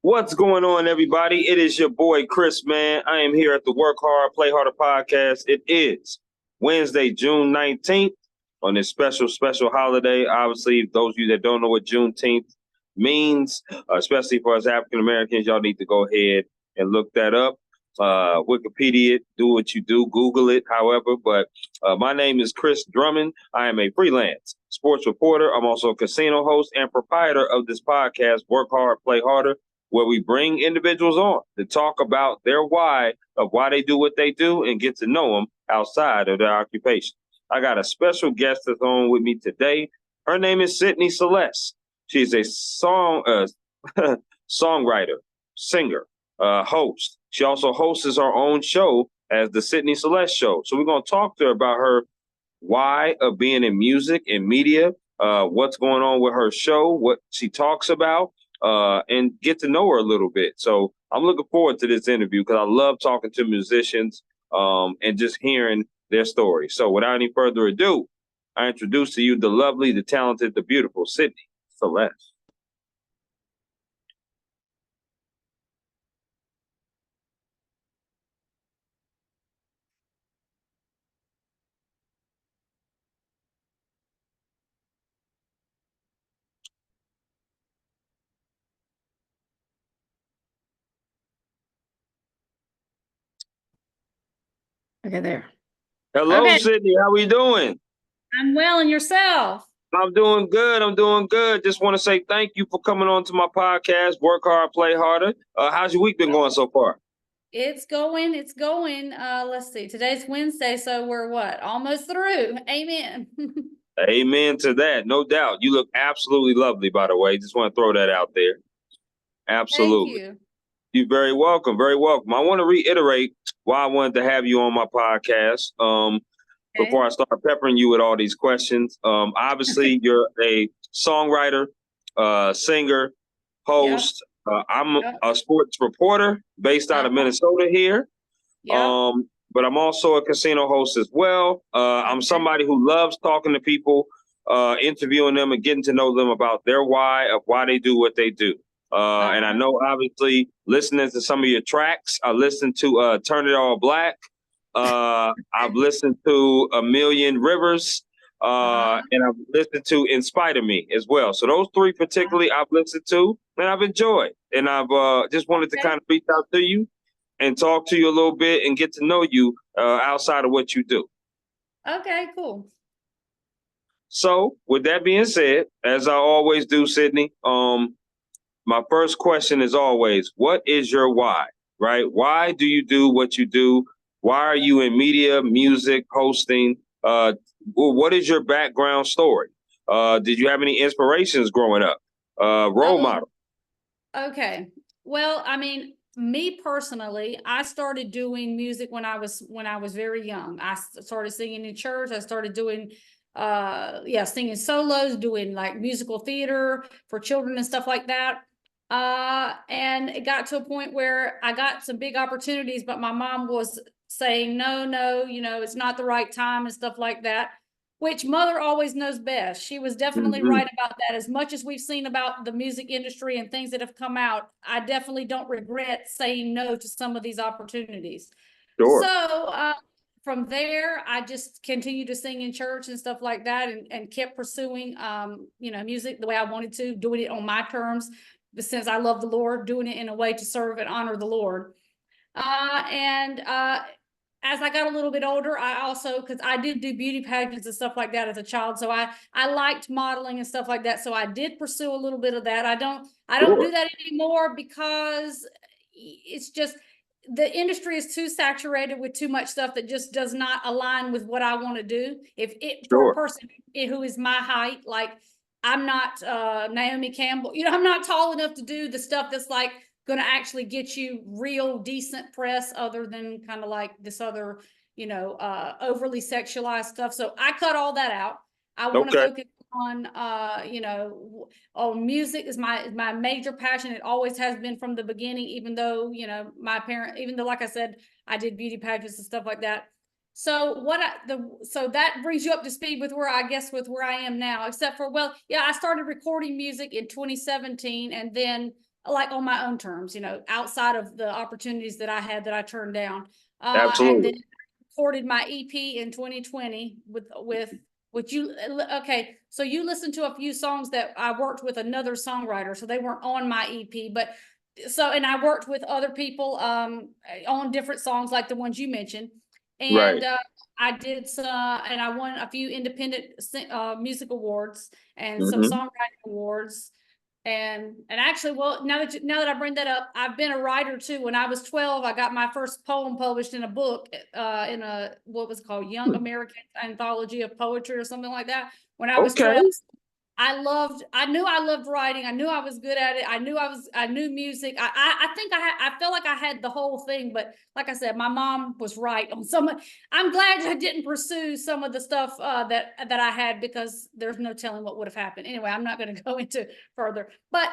What's going on, everybody? It is your boy Chris, man. I am here at the Work Hard, Play Harder podcast. It is Wednesday, June 19th on this special holiday. Obviously, those of you that don't know what Juneteenth means, especially for us African Americans, y'all need to go ahead and look that up. Wikipedia it, do what you do, Google it, however. But my name is Chris Drummond. I am a freelance sports reporter. I'm also a casino host and proprietor of this podcast, Work Hard, Play Harder, where we bring individuals on to talk about their why of why they do what they do and get to know them outside of their occupation. I got a special guest that's on with me today. Her name is Sydney Celeste. She's a songwriter, singer, host. She also hosts her own show as the Sydney Celeste Show. So we're going to talk to her about her why of being in music and media, what's going on with her show, what she talks about, and get to know her a little bit. So I'm looking forward to this interview because I love talking to musicians and just hearing their story. So without any further ado, I introduce to you the lovely, the talented, the beautiful Sydney Celeste. Okay, there. Hello, Okay. Sydney. How are you doing? I'm well, and yourself? I'm doing good. I'm doing good. Just want to say thank you for coming on to my podcast, Work Hard, Play Harder. How's your week been going so far? It's going. Let's see. Today's Wednesday, so we're what? Almost through. Amen. Amen to that. No doubt. You look absolutely lovely, by the way. Just want to throw that out there. Thank Absolutely. you. You're very welcome. Very welcome. I want to reiterate why I wanted to have you on my podcast. Before I start peppering you with all these questions. Obviously, you're a songwriter, singer, host. I'm a sports reporter based out of Minnesota here. But I'm also a casino host as well. I'm somebody who loves talking to people, interviewing them and getting to know them about their why of why they do what they do. And I know, obviously, listening to some of your tracks, I listened to Turn It All Black. I've listened to A Million Rivers, and I've listened to In Spite of Me as well. So those three particularly I've listened to and I've enjoyed. And I've just wanted to kind of reach out to you and talk to you a little bit and get to know you outside of what you do. Okay, cool. So with that being said, as I always do, Sydney, my first question is always, what is your why, right? Why do you do what you do? Why are you in media, music, hosting? What is your background story? Did you have any inspirations growing up? Role model? Okay. Well, I mean, me personally, I started doing music when I was very young. I started singing in church. I started doing singing solos, doing like musical theater for children and stuff like that. And it got to a point where I got some big opportunities, but my mom was saying, no, it's not the right time and stuff like that, which mother always knows best. She was definitely right about that. As much as we've seen about the music industry and things that have come out, I definitely don't regret saying no to some of these opportunities. Sure. So from there, I just continued to sing in church and stuff like that, and kept pursuing, music the way I wanted to, doing it on my terms, since I love the Lord, doing it in a way to serve and honor the Lord. And as I got a little bit older, I also, because I did do beauty pageants and stuff like that as a child, so I liked modeling and stuff like that. So I did pursue a little bit of that. I don't do that anymore because it's just the industry is too saturated with too much stuff that just does not align with what I want to do. For a person who is my height, like I'm not Naomi Campbell, I'm not tall enough to do the stuff that's like going to actually get you real decent press, other than kind of like this other, overly sexualized stuff. So I cut all that out. I want to focus on, on music is my major passion. It always has been from the beginning, even though, like I said, I did beauty pageants and stuff like that. So so that brings you up to speed with where I am now, except for, I started recording music in 2017, and then like on my own terms, outside of the opportunities that I had that I turned down. And then Absolutely. recorded my EP in 2020 with you. Okay, so you listened to a few songs that I worked with another songwriter, so they weren't on my EP, but and I worked with other people on different songs like the ones you mentioned. Right. And I did some, and I won a few independent music awards and some Hmm. songwriting awards. And actually, well, now that I bring that up, I've been a writer too. When I was 12, I got my first poem published in a book, in a what was called Young American Anthology of Poetry or something like that. When I was Okay. 12, I knew I loved writing. I knew I was good at it. I knew music. I think I felt like I had the whole thing, but like I said, my mom was right on some. I'm glad I didn't pursue some of the stuff that I had, because there's no telling what would have happened. Anyway, I'm not going to go into further, but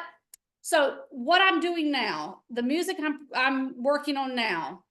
so what I'm doing now, the music I'm working on now,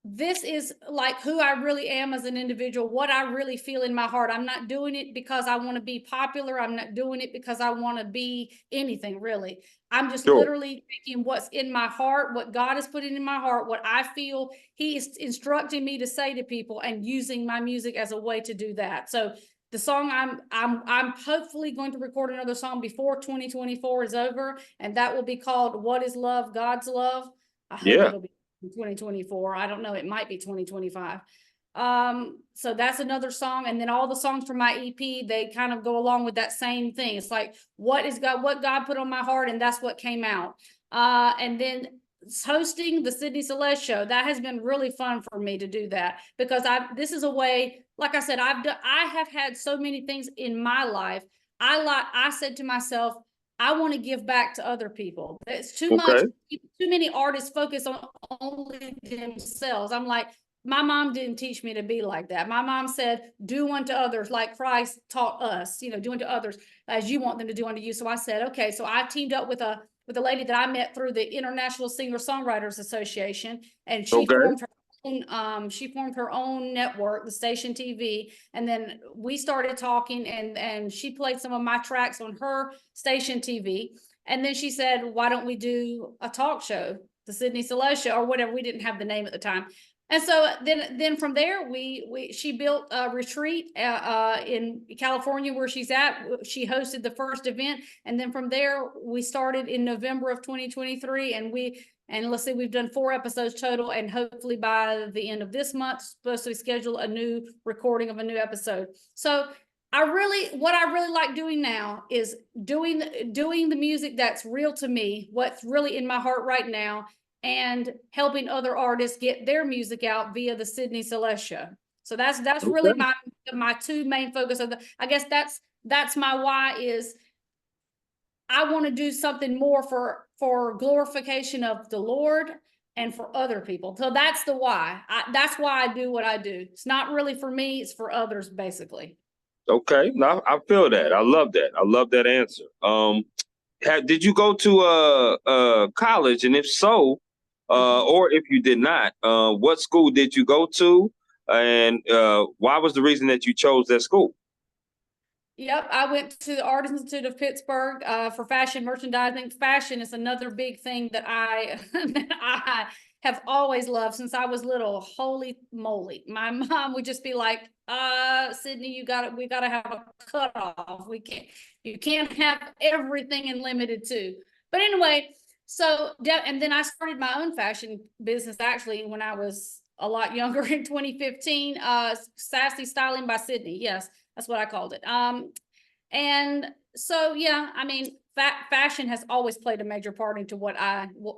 this is like who I really am as an individual, what I really feel in my heart. I'm not doing it because I want to be popular. I'm not doing it because I want to be anything really. I'm just Sure. literally taking what's in my heart, what God is putting in my heart, what I feel He is instructing me to say to people, and using my music as a way to do that. So the song I'm hopefully going to record another song before 2024 is over, and that will be called "What Is Love? God's Love." I hope Yeah. it'll be 2024. I don't know. It might be 2025. So that's another song. And then all the songs from my EP, they kind of go along with that same thing. It's like, what God put on my heart, and that's what came out. And then hosting the Sydney Celeste show, that has been really fun for me to do that, because this is a way, like I said, I have had so many things in my life. I said to myself, I want to give back to other people. It's too much. Okay. Too many artists focus on only themselves. I'm like, my mom didn't teach me to be like that. My mom said, do unto others like Christ taught us, do unto others as you want them to do unto you. So I said, okay. So I teamed up with a lady that I met through the International Singer-Songwriters Association, and Okay. she formed her own network, the Station TV. And then we started talking, and she played some of my tracks on her Station TV. And then she said, why don't we do a talk show, the Sydney Celeste show, or whatever. We didn't have the name at the time. And so then from there, she built a retreat in California where she's at. She hosted the first event. And then from there, we started in November of 2023. And let's see, we've done 4 episodes total. And hopefully by the end of this month, supposed to schedule a new recording of a new episode. So what I really like doing now is doing the music that's real to me, what's really in my heart right now, and helping other artists get their music out via the Sydney Celeste show. So that's really Okay. my 2 main focus of I guess that's my why, is I want to do something more for glorification of the Lord and for other people. So that's the why. That's why I do what I do. It's not really for me, it's for others, basically. Okay. No, I feel that. I love that. I love that answer. Did you go to college, and if so, or if you did not, what school did you go to, and why was the reason that you chose that school? Yep, I went to the Art Institute of Pittsburgh for fashion merchandising. Fashion is another big thing that I that I have always loved since I was little. Holy moly. My mom would just be like, Sydney, we gotta have a cutoff. You can't have everything and limited to. But anyway, and then I started my own fashion business actually when I was a lot younger in 2015, Sassy Styling by Sydney. Yes, that's what I called it. And so, yeah, I mean, fashion has always played a major part into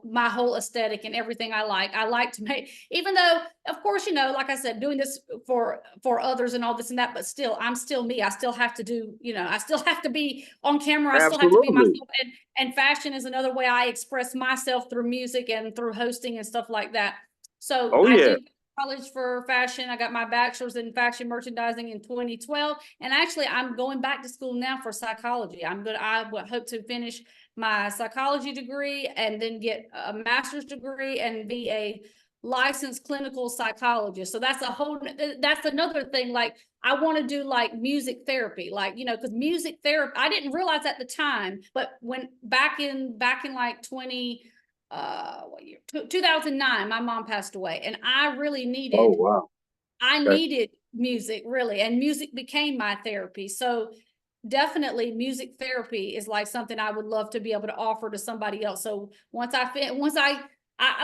my whole aesthetic and everything I like. I like to make, even though, of course, like I said, doing this for others and all this and that, but still, I'm still me. I still have to do, I still have to be on camera. I still have to be Absolutely. myself. And fashion is another way I express myself through music and through hosting and stuff like that. So Oh I yeah. did college for fashion. I got my bachelor's in fashion merchandising in 2012. And actually, I'm going back to school now for psychology. I hope to finish my psychology degree and then get a master's degree and be a licensed clinical psychologist. So that's that's another thing. Like, I want to do like music therapy, like, because music therapy, I didn't realize at the time, but when back in like 2009, my mom passed away, and I really Oh, needed, wow. I Okay. needed music, really, and music became my therapy. So definitely music therapy is like something I would love to be able to offer to somebody else. So once I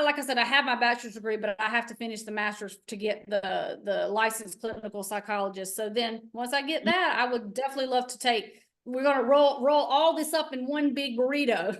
like I said, I have my bachelor's degree, but I have to finish the master's to get the licensed clinical psychologist. So then once I get that, I would definitely love to we're going to roll all this up in one big burrito.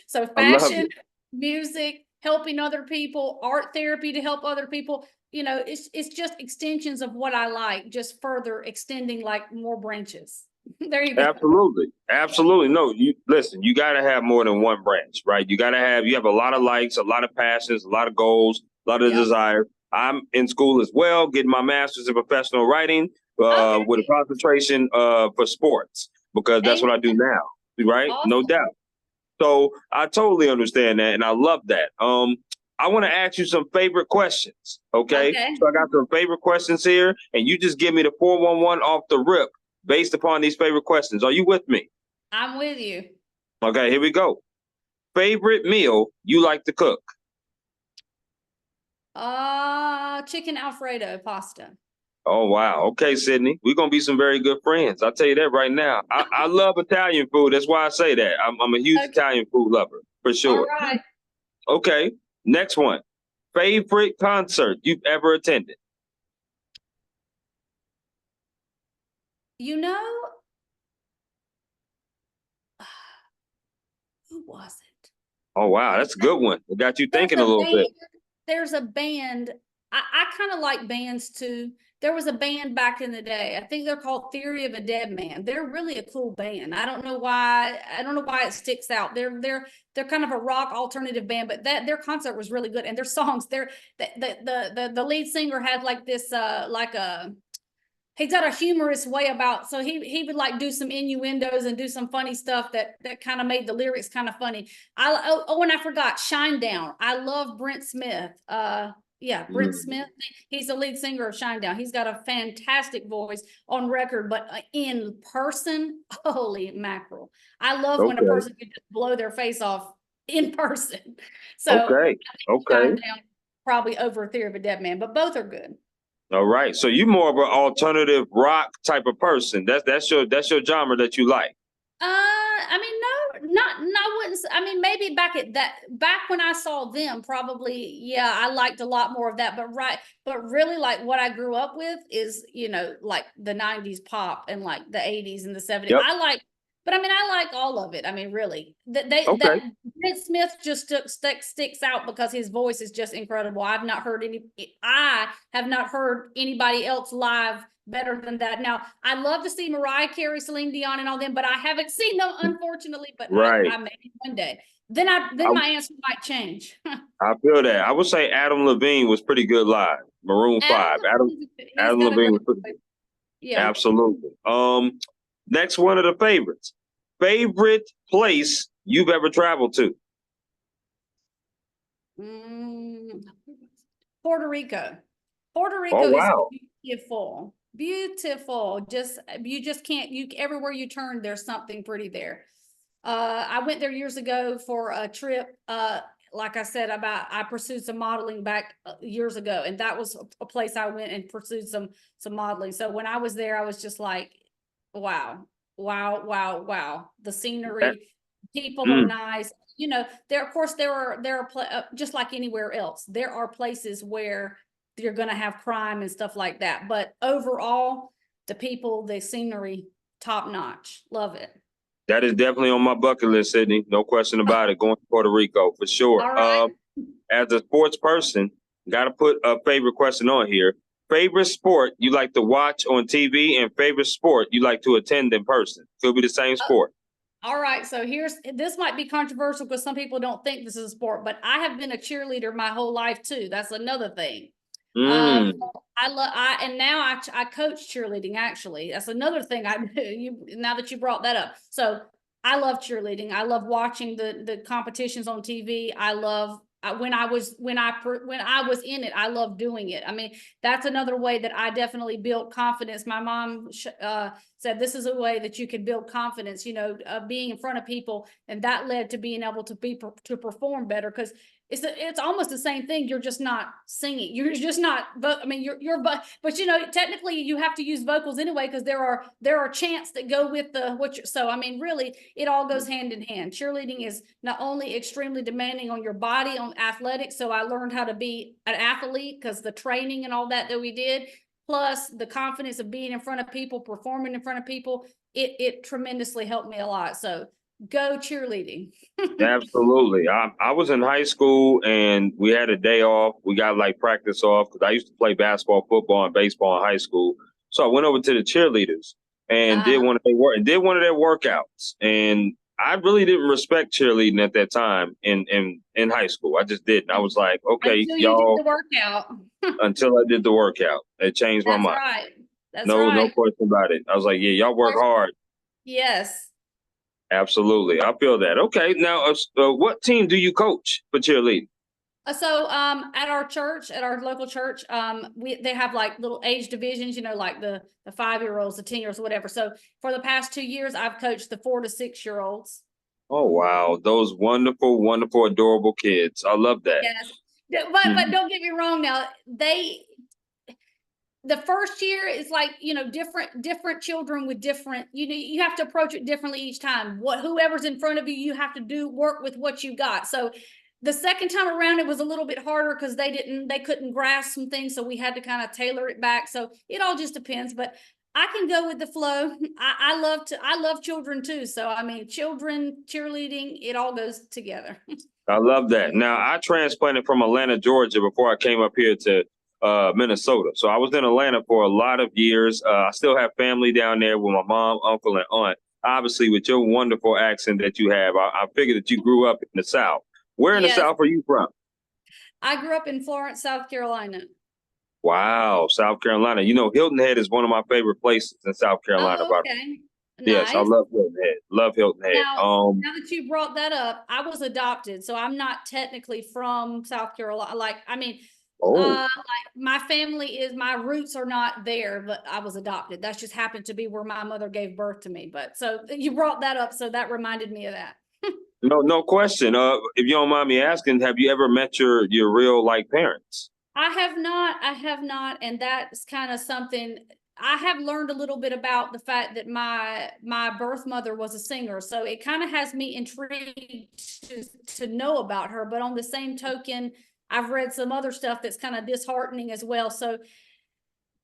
So I love fashion, it. music, helping other people, art therapy to help other people. It's just extensions of what I like, just further extending like more branches. There you go. Absolutely. Absolutely. No, you listen, you got to have more than one branch, right? You have a lot of likes, a lot of passions, a lot of goals, a lot of Yep. desires. I'm in school as well, getting my master's in professional writing Okay. with a concentration for sports, because that's what I do now, right? No Awesome. doubt. So I totally understand that, and I love that. I want to ask you some favorite questions. Okay. Okay. So I got some favorite questions here, and you just give me the 411 off the rip based upon these favorite questions. Are you with me? I'm with you. Okay, here we go. Favorite meal you like to cook? Chicken Alfredo pasta. Oh, wow. Okay, Sydney, we're gonna be some very good friends. I'll tell you that right now. I love Italian food. That's why I say that. I'm a huge Okay. Italian food lover for All sure. right. Okay, next one. Favorite concert you've ever attended? You know, who was it? Oh, wow, that's a good one. It got you There's thinking a a little band. bit. There's a band. I kind of like bands too. There was a band back in the day. I think they're called Theory of a Dead Man. They're really a cool band. I don't know why. I don't know why it sticks out. They're kind of a rock alternative band, but their concert was really good, and their songs. The lead singer had like this like a he's got a humorous way about, so he would like do some innuendos and do some funny stuff that kind of made the lyrics kind of funny. And I forgot Shinedown. I love Brent Smith. Yeah, Brent Smith. He's the lead singer of Shinedown. He's got a fantastic voice on record, but in person, holy mackerel. I love when a Okay. person can just blow their face off in person. So Okay. Okay. Shinedown probably over Theory of a Dead Man, but both are good. All right. So you more of an alternative rock type of person. That's your genre that you like. I mean, no, I wouldn't. I mean, maybe back when I saw them, probably, yeah, I liked a lot more of that. But really, like what I grew up with is, like the '90s pop and like the '80s and the '70s. Yep. But I mean, I like all of it. I mean, really, that Okay. Brent Smith just sticks out because his voice is just incredible. I have not heard anybody else live better than that. Now, I'd love to see Mariah Carey, Celine Dion, and all them, but I haven't seen them, unfortunately. But Right. I maybe one day. Then I, my answer might change. I feel that. I would say Adam Levine was pretty good live. Maroon Adam, 5. he's Adam got a Levine great was pretty voice. good. Yeah. Absolutely. Next one of the favorites. Favorite place you've ever traveled to? Puerto Rico. Puerto Oh, Rico is wow. beautiful. Beautiful. You just can't, everywhere you turn, there's something pretty there. I went there years ago for a trip. Like I said, I pursued some modeling back years ago, and that was a place I went and pursued some modeling. So when I was there, I was just like, wow, wow, wow, wow. The scenery, people are nice. Of course there are just like anywhere else, there are places where you're going to have crime and stuff like that. But overall, the people, the scenery, top notch. Love it. That is definitely on my bucket list, Sydney. No question about it. Going to Puerto Rico for sure. All right. As a sports person, got to put a favorite question on here. Favorite sport you like to watch on TV, and favorite sport you like to attend in person? Could be the same sport. All right. So this might be controversial because some people don't think this is a sport, but I have been a cheerleader my whole life too. That's another thing. Mm. And now I coach cheerleading. Actually, that's another thing I do. Now that you brought that up, so I love cheerleading. I love watching the competitions on TV. I love when I was in it, I loved doing it. I mean, that's another way that I definitely built confidence. My mom said this is a way that you can build confidence, being in front of people, and that led to being able to perform better, because it's almost the same thing. You're just not singing. You're just not. But I mean, but technically you have to use vocals anyway, because there are chants that go with so I mean, really, it all goes hand in hand. Cheerleading is not only extremely demanding on your body, on athletics. So I learned how to be an athlete because the training and all that we did, plus the confidence of being in front of people, performing in front of people, it tremendously helped me a lot. So go cheerleading. Absolutely. I was in high school and we had a day off. We got like practice off because I used to play basketball, football, and baseball in high school. So I went over to the cheerleaders and did one of their workouts. And I really didn't respect cheerleading at that time in high school. I just didn't. I was like, okay, until y'all. You did the workout. Until I did the workout, it changed my mind. Right. That's no, right. No question about it. I was like, yeah, y'all work hard. Yes. Absolutely. I feel that. Okay. Now, what team do you coach for cheerleading? So at our church, at our local church, they have like little age divisions, like the 5-year-olds, the 10-year-olds, whatever. So for the past 2 years, I've coached the 4 to 6-year-olds. Oh, wow. Those wonderful, wonderful, adorable kids. I love that. Yes. But don't get me wrong now. The first year is like, different children with different, you have to approach it differently each time. Whoever's in front of you, you have to work with what you got. So the second time around, it was a little bit harder because they couldn't grasp some things. So we had to kind of tailor it back. So it all just depends, but I can go with the flow. I love children too. So, I mean, children, cheerleading, it all goes together. I love that. Now, I transplanted from Atlanta, Georgia before I came up here to Minnesota. So I was in Atlanta for a lot of years. I still have family down there with my mom, uncle, and aunt. Obviously, with your wonderful accent that you have, I figured that you grew up in the South. Where in the South are you from? I grew up in Florence, South Carolina. Wow, South Carolina. Hilton Head is one of my favorite places in South Carolina. Oh, okay. Yes, nice. I love Hilton Head. Love Hilton Head. Now that you brought that up, I was adopted, so I'm not technically from South Carolina. Like my my roots are not there, but I was adopted. That's just happened to be where my mother gave birth to me. But so you brought that up, so that reminded me of that. No question. If you don't mind me asking, have you ever met your real parents? I have not, and that's kind of something I have learned a little bit about, the fact that my birth mother was a singer, so it kind of has me intrigued to know about her. But on the same token, I've read some other stuff that's kind of disheartening as well. So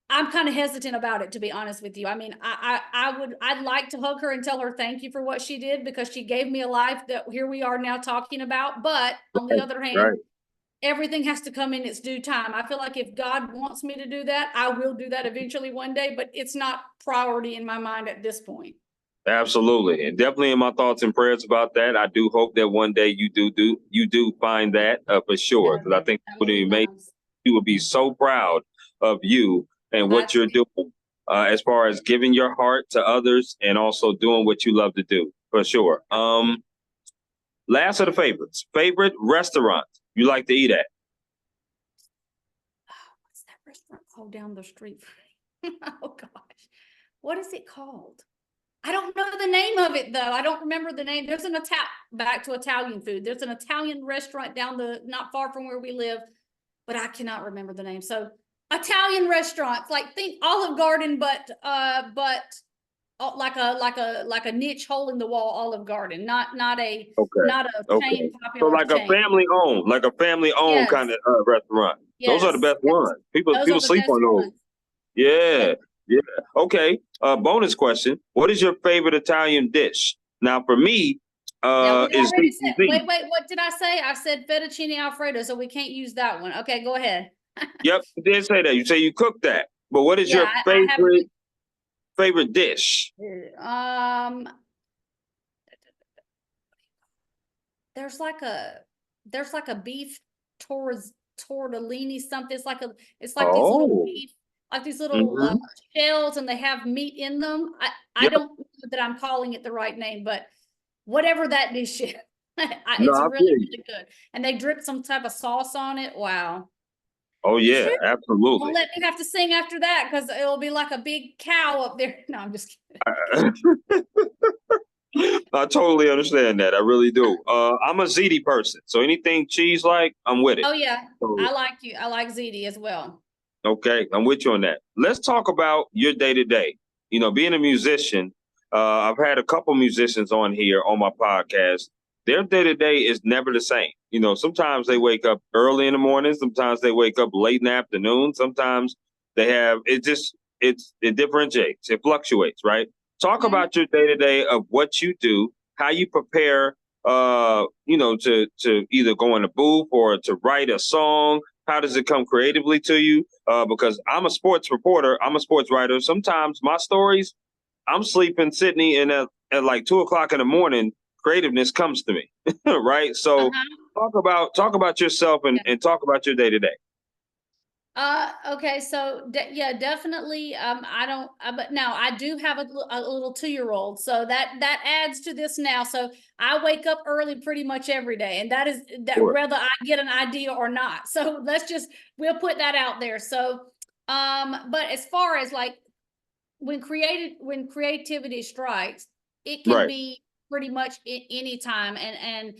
I'm kind of hesitant about it, to be honest with you. I mean, I'd like to hug her and tell her thank you for what she did, because she gave me a life that here we are now talking about. But on the other hand, everything has to come in its due time. I feel like if God wants me to do that, I will do that eventually one day, but it's not priority in my mind at this point. Absolutely. And definitely in my thoughts and prayers about that. I do hope that one day you do find that for sure. Because I think you will be so proud of you and what you're doing as far as giving your heart to others and also doing what you love to do, for sure. Last of the favorites. Favorite restaurant you like to eat at? What's that restaurant called down the street? Oh gosh, what is it called? I don't know the name of it though. I don't remember the name. There's back to Italian food. There's an Italian restaurant not far from where we live, but I cannot remember the name. So Italian restaurants, think Olive Garden, but like a niche hole in the wall Olive Garden, not a chain. So like a family owned kind of restaurant. Yes. Those are the best ones. People sleep on those. Yeah. Yeah. Okay. Bonus question. What is your favorite Italian dish? Now for me, wait, what did I say? I said fettuccine Alfredo, so we can't use that one. Okay, go ahead. Yep, you did say that. You say you cooked that. But what is your favorite dish? There's like a beef tortellini something. It's like these little beef, like these little shells, and they have meat in them. I don't know that I'm calling it the right name, but whatever that dish is. No, It's I really, feel you. really good. And they drip some type of sauce on it. Wow. Oh yeah, Phew. Don't absolutely. let me have to sing after that because it'll be like a big cow up there. No, I'm just kidding. I totally understand that. I really do. I'm a ziti person, so anything cheese like, I'm with it. Oh yeah, So, I like you. I like ZD as well. okay, I'm with you on that. Let's talk about your day to day. You know, being a musician, I've had a couple musicians on here on my podcast. Their day to day is never the same. You know, sometimes they wake up early in the morning, sometimes they wake up late in the afternoon, sometimes they have it differentiates, it fluctuates, right? Talk Mhm. about your day to day of what you do, how you prepare to either go in a booth or to write a song. How does it come creatively to you? Because I'm a sports reporter, I'm a sports writer. Sometimes my stories, I'm sleeping, Sydney, and at like 2 o'clock in the morning, creativeness comes to me, right? So Uh-huh. talk about yourself and talk about your day to day. Okay, so yeah, definitely. I don't, but now I do have a little 2-year-old, so that adds to this now. So I wake up early pretty much every day, and that is that Sure. whether I get an idea or not. So we'll put that out there. So, but as far as like when creativity strikes, it can Right. be pretty much any time, and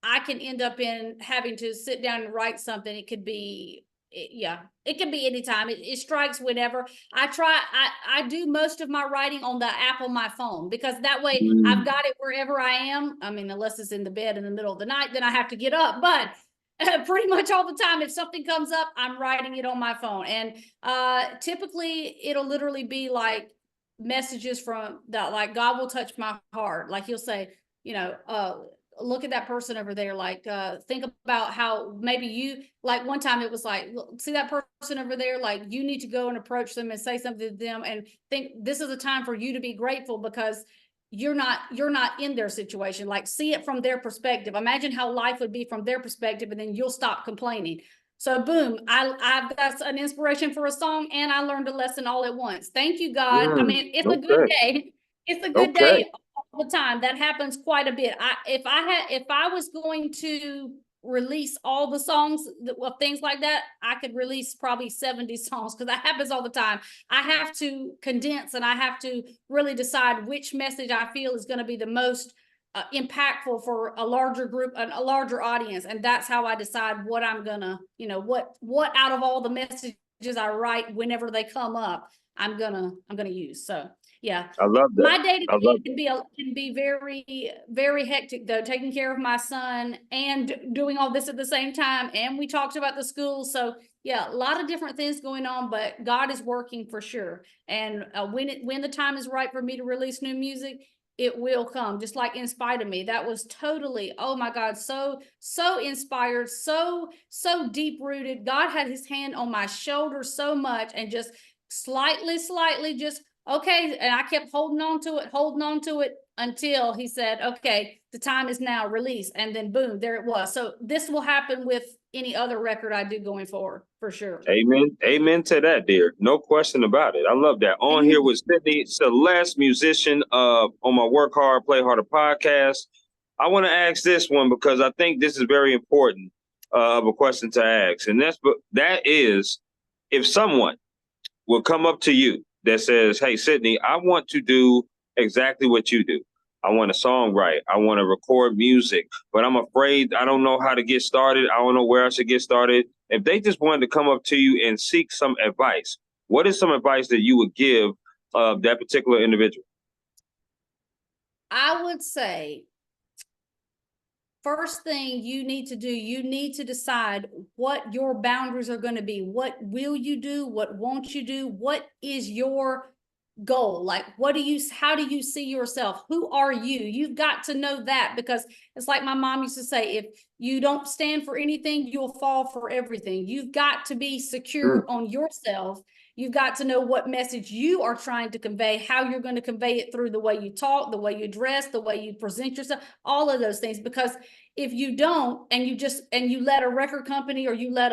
I can end up in having to sit down and write something. It could be, yeah, it can be anytime. It strikes whenever. I do most of my writing on the app on my phone because that way I've Mm, got it wherever I am. I mean, unless it's in the bed in the middle of the night, then I have to get up. But pretty much all the time, if something comes up, I'm writing it on my phone. And typically it'll literally be like messages from that, like God will touch my heart. Like he'll say, you know, look at that person over there, like think about how maybe you, like one time it was like, see that person over there, like you need to go and approach them and say something to them and think this is a time for you to be grateful because you're not in their situation. Like see it from their perspective, imagine how life would be from their perspective, and then you'll stop complaining. So boom, I've got an inspiration for a song and I learned a lesson all at once. Thank you, God. I mm, mean, it's a good okay. day. It's a good Okay. day all the time. That happens quite a bit. If I was going to release all the songs of things like that, I could release probably 70 songs because that happens all the time. I have to condense and I have to really decide which message I feel is going to be the most impactful for a larger group and a larger audience, and that's how I decide what I'm gonna, what out of all the messages I write whenever they come up, I'm gonna use. So yeah, I love that. my day to I day love it. can be very very hectic though, taking care of my son and doing all this at the same time. And we talked about the school, so yeah, a lot of different things going on, but God is working for sure. And when the time is right for me to release new music, it will come. Just like In Spite of Me, that was totally, oh my God, so inspired, so deep rooted. God had his hand on my shoulder so much, and just slightly just okay. And I kept holding on to it until he said, okay, the time is now, release. And then boom, there it was. So this will happen with any other record I do going forward for sure. Amen. Amen to that, dear. No question about it. I love that. On here with Sydney Celeste, musician on my Work Hard, Play Harder podcast. I want to ask this one because I think this is very important of a question to ask. And that is if someone will come up to you that says, "Hey, Sydney, I want to do exactly what you do. I want to songwrite. I want to record music, but I'm afraid I don't know how to get started. I don't know where I should get started." If they just wanted to come up to you and seek some advice, what is some advice that you would give that particular individual? I would say first thing you need to do, you need to decide what your boundaries are going to be. What will you do? What won't you do? What is your goal? Like, how do you see yourself? Who are you? You've got to know that, because it's like my mom used to say, if you don't stand for anything, you'll fall for everything. You've got to be secure Mm, on yourself. You've got to know what message you are trying to convey, how you're going to convey it through the way you talk, the way you dress, the way you present yourself, all of those things. Because if you don't, and you let a record company, or you let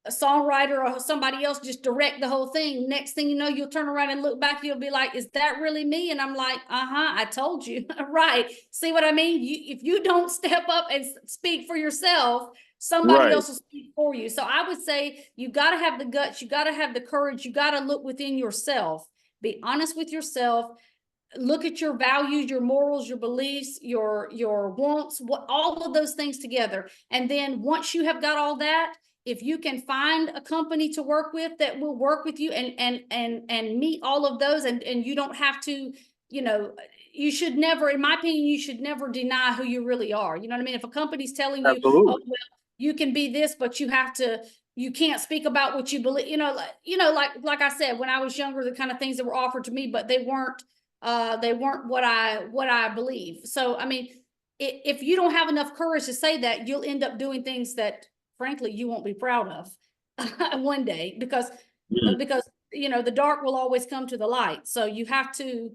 a songwriter or somebody else just direct the whole thing. Next thing you know, you'll turn around and look back, you'll be like, is that really me? And I'm like, I told you. Right. See what I mean? If you don't step up and speak for yourself, somebody else will speak for you. So I would say you got to have the guts, you got to have the courage, you got to look within yourself, be honest with yourself, look at your values, your morals, your beliefs, your wants, all of those things together. And then once you have got all that, if you can find a company to work with that will work with you and meet all of those, and you don't have to, you know, you should never, in my opinion, you should never deny who you really are. You know what I mean? If a company's telling you, oh, well, you can be this, but you can't speak about what you believe, like I said, when I was younger, the kind of things that were offered to me, but they weren't what I believe. So, I mean, if you don't have enough courage to say that, you'll end up doing things that frankly you won't be proud of one day, because the dark will always come to the light. So you have to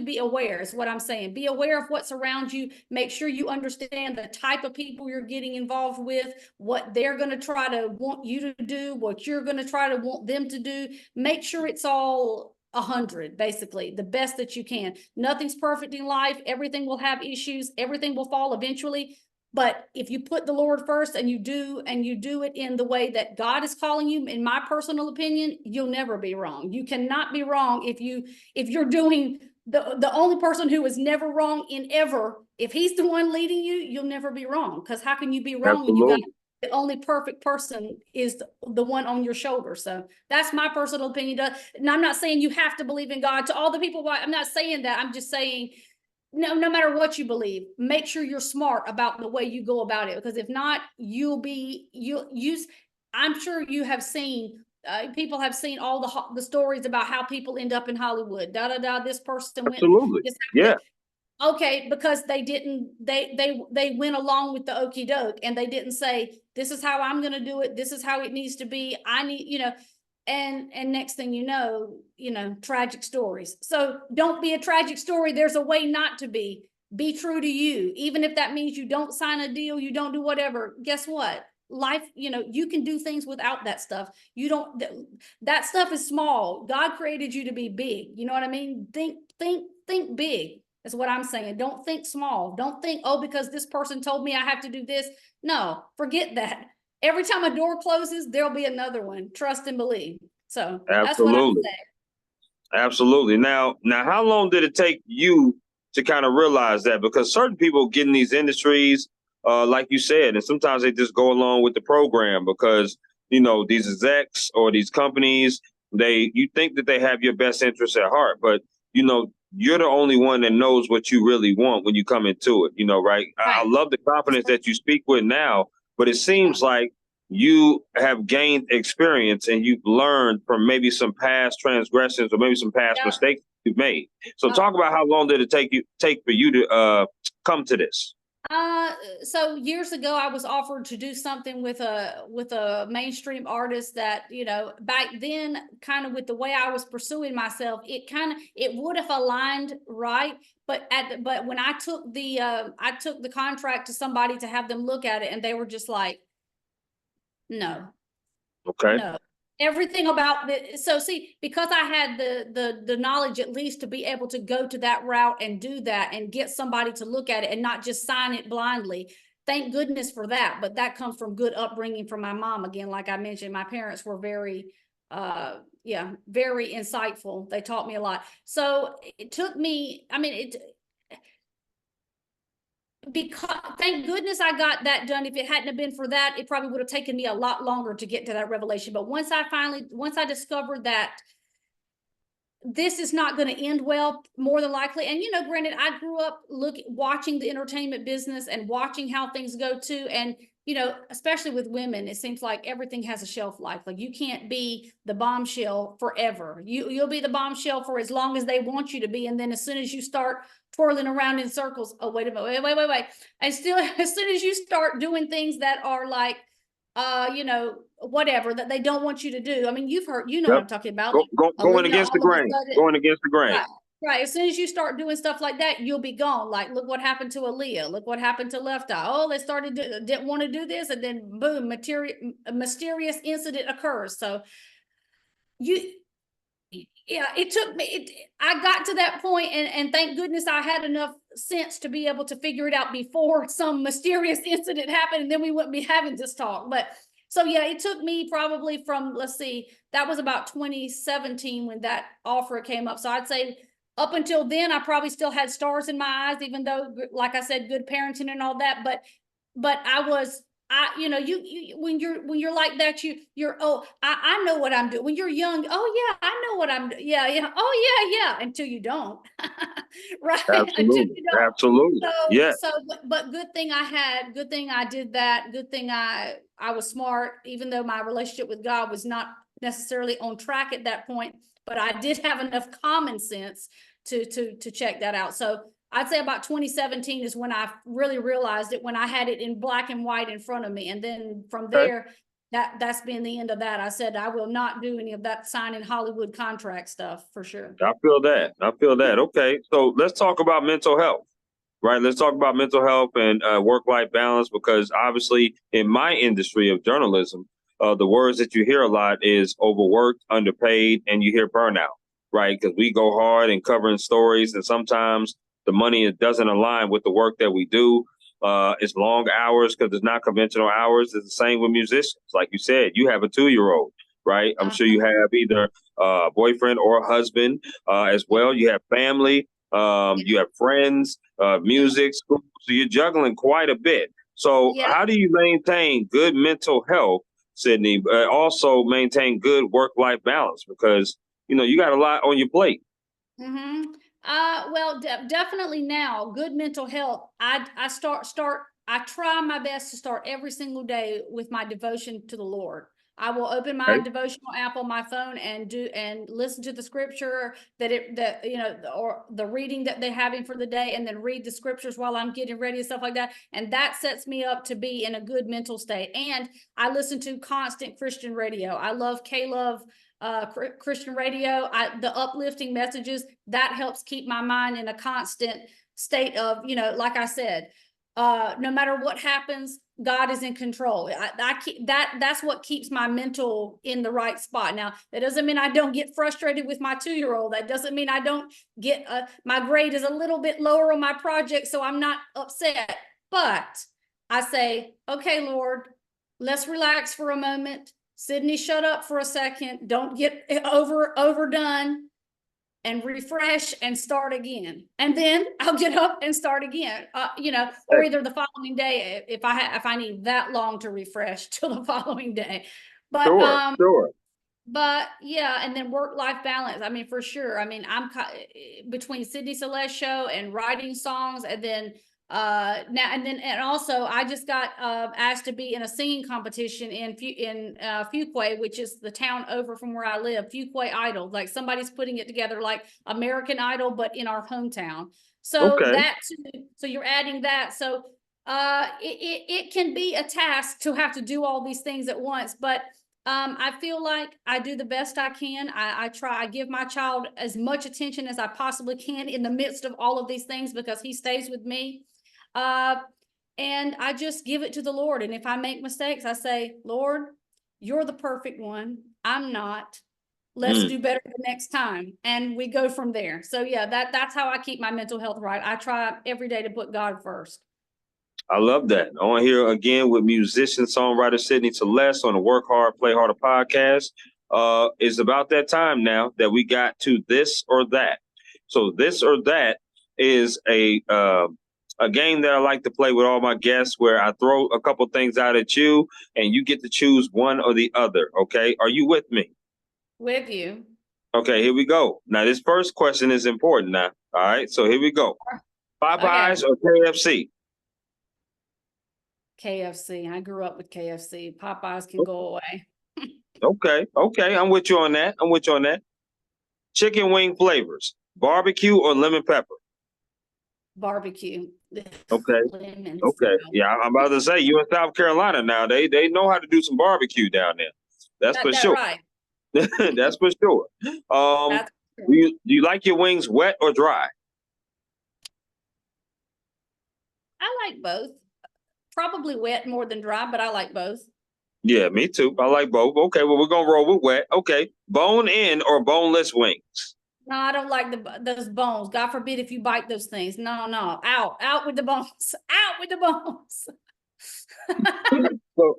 be aware, is what I'm saying. Be aware of what's around you. Make sure you understand the type of people you're getting involved with, what they're going to try to want you to do, what you're going to try to want them to do. Make sure it's all 100, basically, the best that you can. Nothing's perfect in life. Everything will have issues. Everything will fall eventually. But if you put the Lord first and you do it in the way that God is calling you, in my personal opinion, you'll never be wrong. You cannot be wrong if you're doing the only person who is never wrong in ever. If he's the one leading you, you'll never be wrong. Because how can you be wrong when you got the only perfect person is the one on your shoulder? So that's my personal opinion. And I'm not saying you have to believe in God. To all the people, I'm not saying that. I'm just saying, no matter what you believe, make sure you're smart about the way you go about it. Because if not, I'm sure you have seen, people have seen all the stories about how people end up in Hollywood. This person Absolutely. went. Okay, because they went along with the okie doke, and they didn't say, this is how I'm going to do it. This is how it needs to be. I need, and next thing you know, tragic stories. So don't be a tragic story. There's a way not to be. Be true to you. Even if that means you don't sign a deal, you don't do whatever. Guess what? Life, you can do things without that stuff. That stuff is small. God created you to be big. You know what I mean? Think big. That's what I'm saying. Don't think small. Don't think, oh, because this person told me I have to do this. No, forget that. Every time a door closes, there'll be another one. Trust and believe. So that's what I'm saying. Absolutely. Now, how long did it take you to kind of realize that? Because certain people get in these industries, like you said, and sometimes they just go along with the program because, these execs or these companies, you think that they have your best interests at heart, but, you're the only one that knows what you really want when you come into it, right? I love the confidence that you speak with now, but it seems like you have gained experience and you've learned from maybe some past transgressions or maybe some past mistakes you've made. So talk about how long did it take for you to come to this? So years ago, I was offered to do something with a mainstream artist that, back then, kind of with the way I was pursuing myself, it would have aligned right. But when I took the contract to somebody to have them look at it, and they were just like, no. Okay. No. Everything about it. So see, because I had the knowledge at least to be able to go to that route and do that and get somebody to look at it and not just sign it blindly. Thank goodness for that. But that comes from good upbringing from my mom. Again, like I mentioned, my parents were very insightful. They taught me a lot. So it took me, because thank goodness I got that done. If it hadn't have been for that, it probably would have taken me a lot longer to get to that revelation. But once I discovered that this is not going to end well, more than likely, and granted, I grew up watching the entertainment business and watching how things go too, and especially with women, it seems like everything has a shelf life. Like you can't be the bombshell forever. You'll be the bombshell for as long as they want you to be, and then as soon as you start twirling around in circles, oh wait a minute, wait, and still, as soon as you start doing things that are like, whatever that they don't want you to do. I mean, you've heard, what I'm talking about. Going against the grain. Going against the grain. Right. As soon as you start doing stuff like that, you'll be gone. Like, look what happened to Aaliyah. Look what happened to Left Eye. Oh, they started didn't want to do this, and then boom, a mysterious incident occurs. So you, yeah, it took me. I got to that point, and thank goodness I had enough sense to be able to figure it out before some mysterious incident happened, and then we wouldn't be having this talk. But so yeah, it took me probably from, let's see, that was about 2017 when that offer came up. So I'd say up until then, I probably still had stars in my eyes, even though, like I said, good parenting and all that. But you know, you when you're like that, you're, oh, I know what I'm doing. When you're young, oh yeah, I know what I'm doing. Yeah. Oh yeah. Until you don't, right? Until Absolutely. you don't. Absolutely. Yeah. But good thing I did that. Good thing I was smart, even though my relationship with God was not necessarily on track at that point, but I did have enough common sense to check that out. So I'd say about 2017 is when I really realized it, when I had it in black and white in front of me. And then from there, that's been the end of that. I said, I will not do any of that signing Hollywood contract stuff for sure. I feel that. I feel that. Okay. So let's talk about mental health, right? Let's talk about mental health and work-life balance, because obviously in my industry of journalism, the words that you hear a lot is overworked, underpaid, and you hear burnout, right? Because we go hard in covering stories, and sometimes the money doesn't align with the work that we do. It's long hours because it's not conventional hours. It's the same with musicians. Like you said, you have a 2-year-old, right? I'm sure you have either a boyfriend or a husband as well. You have family, you have friends, music, school. So you're juggling quite a bit. So how do you maintain good mental health, Sydney, but also maintain good work-life balance? Because, you know, you got a lot on your plate. Mm-hmm. Well, definitely now, good mental health. I try my best to start every single day with my devotion to the Lord. I will open my devotional app on my phone and listen to the scripture or the reading that they're having for the day, and then read the scriptures while I'm getting ready and stuff like that. And that sets me up to be in a good mental state. And I listen to constant Christian radio. I love K-Love Christian radio. The uplifting messages, that helps keep my mind in a constant state of, like I said, no matter what happens, God is in control. That's what keeps my mental in the right spot. Now, that doesn't mean I don't get frustrated with my 2-year-old. That doesn't mean I don't get my grade is a little bit lower on my project, so I'm not upset. But I say, okay, Lord, let's relax for a moment. Sydney, shut up for a second. Don't get overdone, and refresh and start again. And then I'll get up and start again, or either the following day if I need that long to refresh till the following day. But Sure. But yeah, and then work-life balance. I mean, for sure. I mean, I'm between Sydney Celeste show and writing songs, and then and also I just got asked to be in a singing competition in Fuquay, which is the town over from where I live. Fuquay Idol, like somebody's putting it together like American Idol, but in our hometown. So so you're adding that. So it can be a task to have to do all these things at once, but I feel like I do the best I can. I give my child as much attention as I possibly can in the midst of all of these things, because he stays with me. And I just give it to the Lord. And if I make mistakes, I say, Lord, you're the perfect one. I'm not. Let's do better the next time. And we go from there. So yeah, that's how I keep my mental health right. I try every day to put God first. I love that. On here again with musician, songwriter Sydney Celeste on the Work Hard, Play Harder podcast. It's about that time now that we got to this or that. So this or that is a game that I like to play with all my guests, where I throw a couple things out at you and you get to choose one or the other. Okay. Are you with me? With you. Okay, here we go. Now, this first question is important now. All right. So here we go. Popeyes or KFC? KFC. I grew up with KFC. Popeyes can go away. Okay. I'm with you on that. Chicken wing flavors, barbecue or lemon pepper? Barbecue. Okay. Yeah, I'm about to say, you in South Carolina now. They know how to do some barbecue down there. That's for sure. Right. That's for sure. That's Do you like your wings wet or dry? I like both. Probably wet more than dry, but I like both. Yeah, me too. I like both. Okay, well, we're gonna roll with wet. Okay, bone in or boneless wings? No, I don't like those bones. God forbid if you bite those things. No, no, out with the bones, out with the bones. So,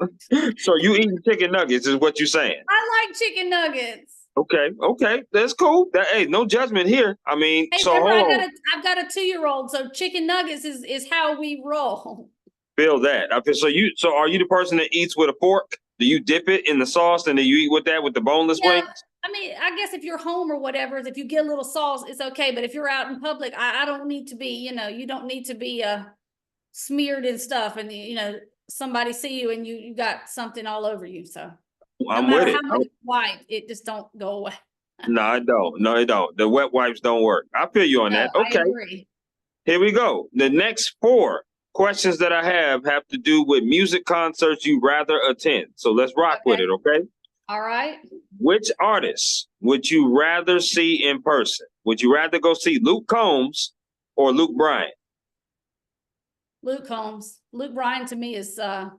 so you eating chicken nuggets is what you're saying? I like chicken nuggets. Okay, that's cool. Hey, no judgment here. I mean, Hey, so remember, hold on. I've got a 2-year-old, so chicken nuggets is how we roll. Feel that. I feel so are you the person that eats with a fork? Do you dip it in the sauce and then you eat with that with the boneless Yeah, wings? I mean, I guess if you're home or whatever, if you get a little sauce, it's okay. But if you're out in public, I don't need to be, you don't need to be smeared and stuff, and somebody see you and you got something all over you. So no I'm with matter it. how much you wipe, it just don't go away. No, I don't. No, it don't. The wet wipes don't work. I feel you on No, that. I Okay. agree. Here we go. The next 4 questions that I have to do with music concerts you rather attend. So let's rock with Okay. it, okay? All right. Which artists would you rather see in person? Would you rather go see Luke Combs or Luke Bryan? Luke Combs. Luke Bryan to me is I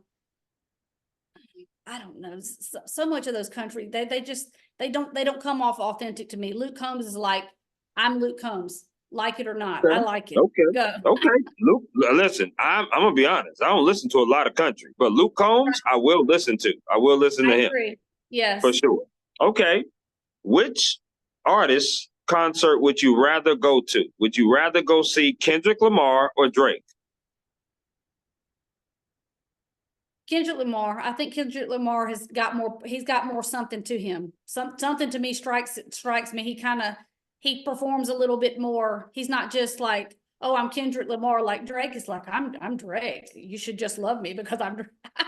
don't know, so much of those country, they don't come off authentic to me. Luke Combs is like, I'm Luke Combs, like it or not. Okay. I like it. Okay. Go. Okay. Luke, listen, I'm gonna be honest. I don't listen to a lot of country, but Luke Combs, I will listen to. I will listen to I him agree. Yes. for sure. Okay. Which artist concert would you rather go to? Would you rather go see Kendrick Lamar or Drake? Kendrick Lamar. I think Kendrick Lamar he's got more something to him. Something to me strikes me. He performs a little bit more. He's not just like, oh, I'm Kendrick Lamar. Like Drake is like, I'm Drake. You should just love me because I'm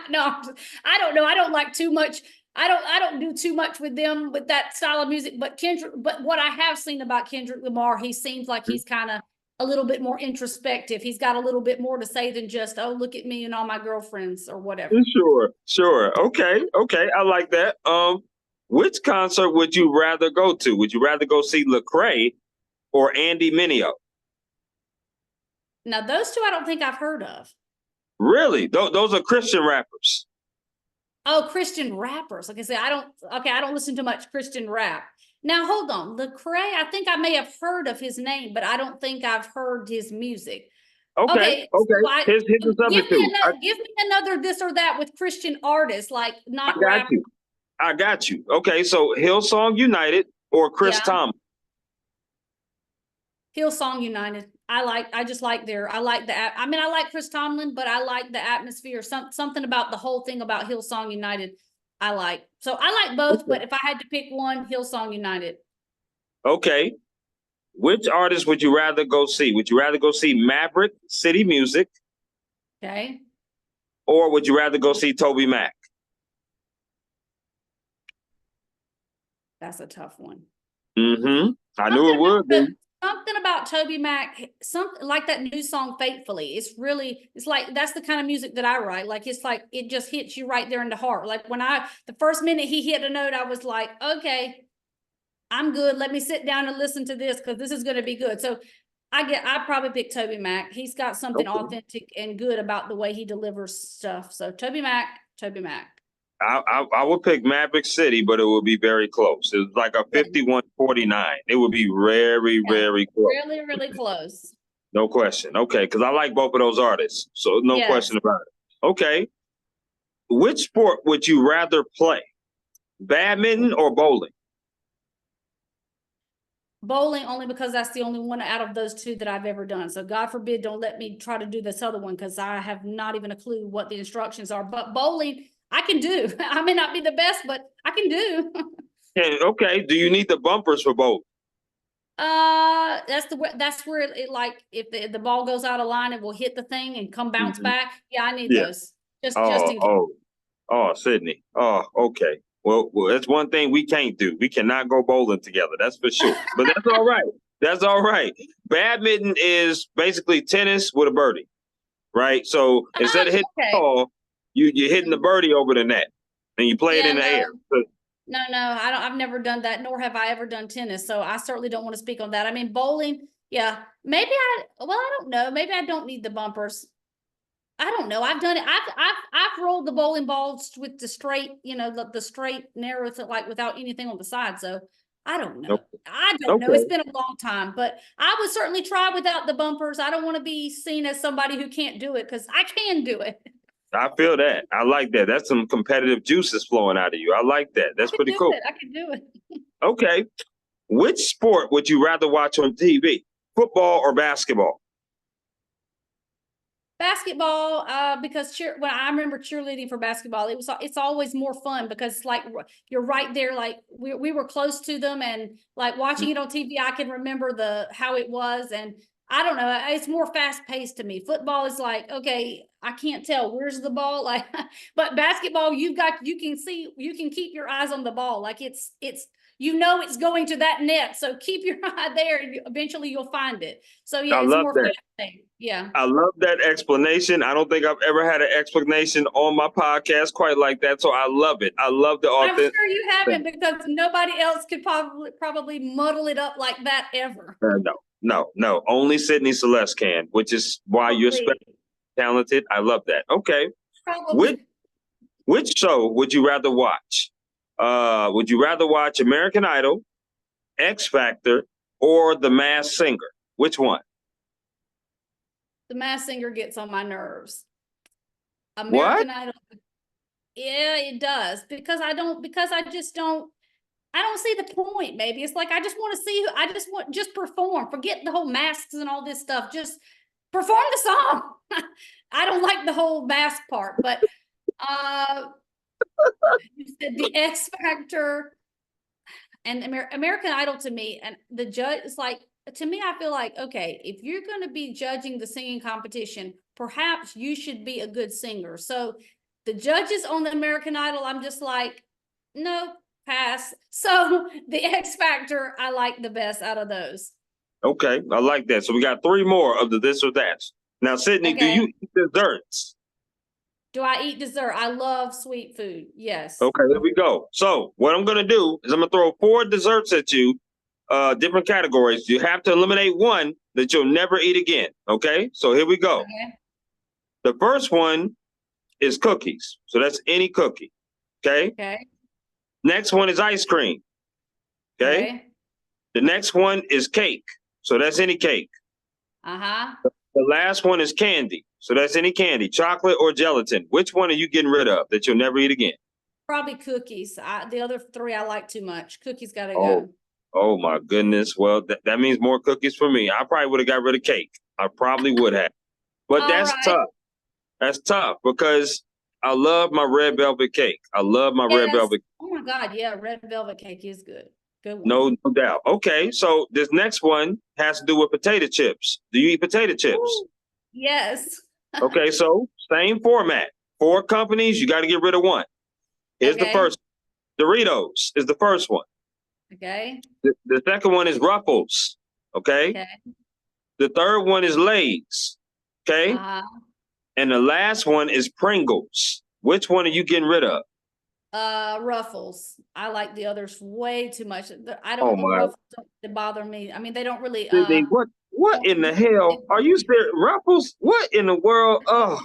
no, I don't know. I don't like too much. I don't do too much with them with that style of music. But what I have seen about Kendrick Lamar, he seems like he's kind of a little bit more introspective. He's got a little bit more to say than just, oh, look at me and all my girlfriends or whatever. Sure. Okay. I like that. Which concert would you rather go to? Would you rather go see Lecrae or Andy Mineo? Now, those two I don't think I've heard of. Really? Those are Christian rappers. Oh, Christian rappers. Like I say, I don't listen to much Christian rap. Now, hold on. Lecrae, I think I may have heard of his name, but I don't think I've heard his music. Okay. So Here's a substitute. give me another this or that with Christian artists, like not rap. I got you. Okay, so Hillsong United or Chris Yeah. Tomlin? Hillsong United. I just like I like Chris Tomlin, but I like the atmosphere. Something about the whole thing about Hillsong United. I like. So I like both, but if I had to pick one, Hillsong United. Okay. Which artist would you rather go see? Would you rather go see Maverick City Music? Okay. Or would you rather go see Toby Mac? That's a tough one. Mm-hmm. I knew it would be. Something about Toby Mac, something like that new song Faithfully. It's like that's the kind of music that I write. Like it's like it just hits you right there in the heart. Like the first minute he hit a note, I was like, okay, I'm good. Let me sit down and listen to this because this is going to be good. So I probably pick Toby Mac. He's got something authentic and good about the way he delivers stuff. So Toby Mac. I would pick Maverick City, but it would be very close. It was like a 51-49. It would be very close. Really, really close. No question. Okay, because I like both of those artists. So no question about it. Okay. Which sport would you rather play? Badminton or bowling? Bowling, only because that's the only one out of those two that I've ever done. So God forbid, don't let me try to do this other one because I have not even a clue what the instructions are. But bowling, I can do. I may not be the best, but I can do. Yeah, okay. Do you need the bumpers for both? That's where it like if the ball goes out of line, it will hit the thing and come bounce back. Yeah, I need those. Just in case. Sydney. Oh, okay. Well, that's one thing we can't do. We cannot go bowling together. That's for sure. But that's all right. That's all right. Badminton is basically tennis with a birdie, right? So instead of hitting the ball, you're hitting the birdie over the net, and you play it in the air. No, I've never done that, nor have I ever done tennis. So I certainly don't want to speak on that. I mean, bowling, yeah, I don't know. Maybe I don't need the bumpers. I don't know. I've done it. I've rolled the bowling balls with the straight, the straight narrow, to like without anything on the side. So I don't know. Nope. I don't know. It's Okay. been a long time, but I would certainly try without the bumpers. I don't want to be seen as somebody who can't do it, because I can do it. I feel that. I like that. That's some competitive juices flowing out of you. I like that. I That's can pretty do cool. it. I can do it. Okay. Which sport would you rather watch on TV? Football or basketball? Basketball, because when I remember cheerleading for basketball, it's always more fun, because like you're right there, like we were close to them, and like watching it on TV, I can remember how it was, and I don't know, it's more fast paced to me. Football is like, okay, I can't tell where's the ball, like, but basketball, you can keep your eyes on the ball, like it's it's going to that net, so keep your eye there, and eventually you'll find it. So yeah, I it's love more that. fast paced. Yeah. I love that explanation. I don't think I've ever had an explanation on my podcast quite like that. So I love it. I love the I'm authentic. sure you haven't, because nobody else could probably muddle it up like that ever. No. Only Sydney Celeste can, which is why you're Probably, talented. I love that. Okay. Which probably. which show would you rather watch? Would you rather watch American Idol, X Factor, or The Masked Singer? Which one? The Masked Singer gets on my nerves. What? American Idol, yeah, it does, because I don't see the point. Maybe it's like I just want to see I just perform. Forget the whole masks and all this stuff. Just perform the song. I don't like the whole mask part, but uh, you said the X Factor and American Idol to me, and the judge is like, to me, I feel like, okay, if you're going to be judging the singing competition, perhaps you should be a good singer. So the judges on the American Idol, I'm just like, no, pass. So the X Factor, I like the best out of those. Okay, I like that. So we got three more of the this or that. Now, Sydney, do Okay. you eat desserts? Do I eat dessert? I love sweet food. Yes. Okay, here we go. So what I'm gonna do is I'm gonna throw four desserts at you, different categories. You have to eliminate one that you'll never eat again. Okay, so here we go. Okay. The first one is cookies. So that's any cookie. Okay. Okay. Next one is ice cream. Okay. Okay. The next one is cake. So that's any cake. Uh-huh. The last one is candy. So that's any candy, chocolate or gelatin. Which one are you getting rid of that you'll never eat again? Probably cookies. The other three I like too much. Cookies gotta Oh, go. oh my goodness. Well, that means more cookies for me. I probably would have got rid of cake. I probably would have. But All that's right. tough. That's tough because I love my red velvet cake. I love my red Yes. velvet. Oh my God. Yeah. Red velvet cake is good. Good one. No doubt. Okay, so this next one has to do with potato chips. Do you eat potato chips? Ooh, yes. Okay, so same format. Four companies, you got to get rid of one. Here's the Okay. first. Doritos is the first one. Okay. The second one is Ruffles. Okay. Okay. The third one is Lay's. Okay. And the last one is Pringles. Which one are you getting rid of? Ruffles. I like the others way too much. I Oh don't, the my. Ruffles don't bother me. I mean, they don't really, Sydney, what in the hell? Are you serious? Ruffles? What in the world? Oh.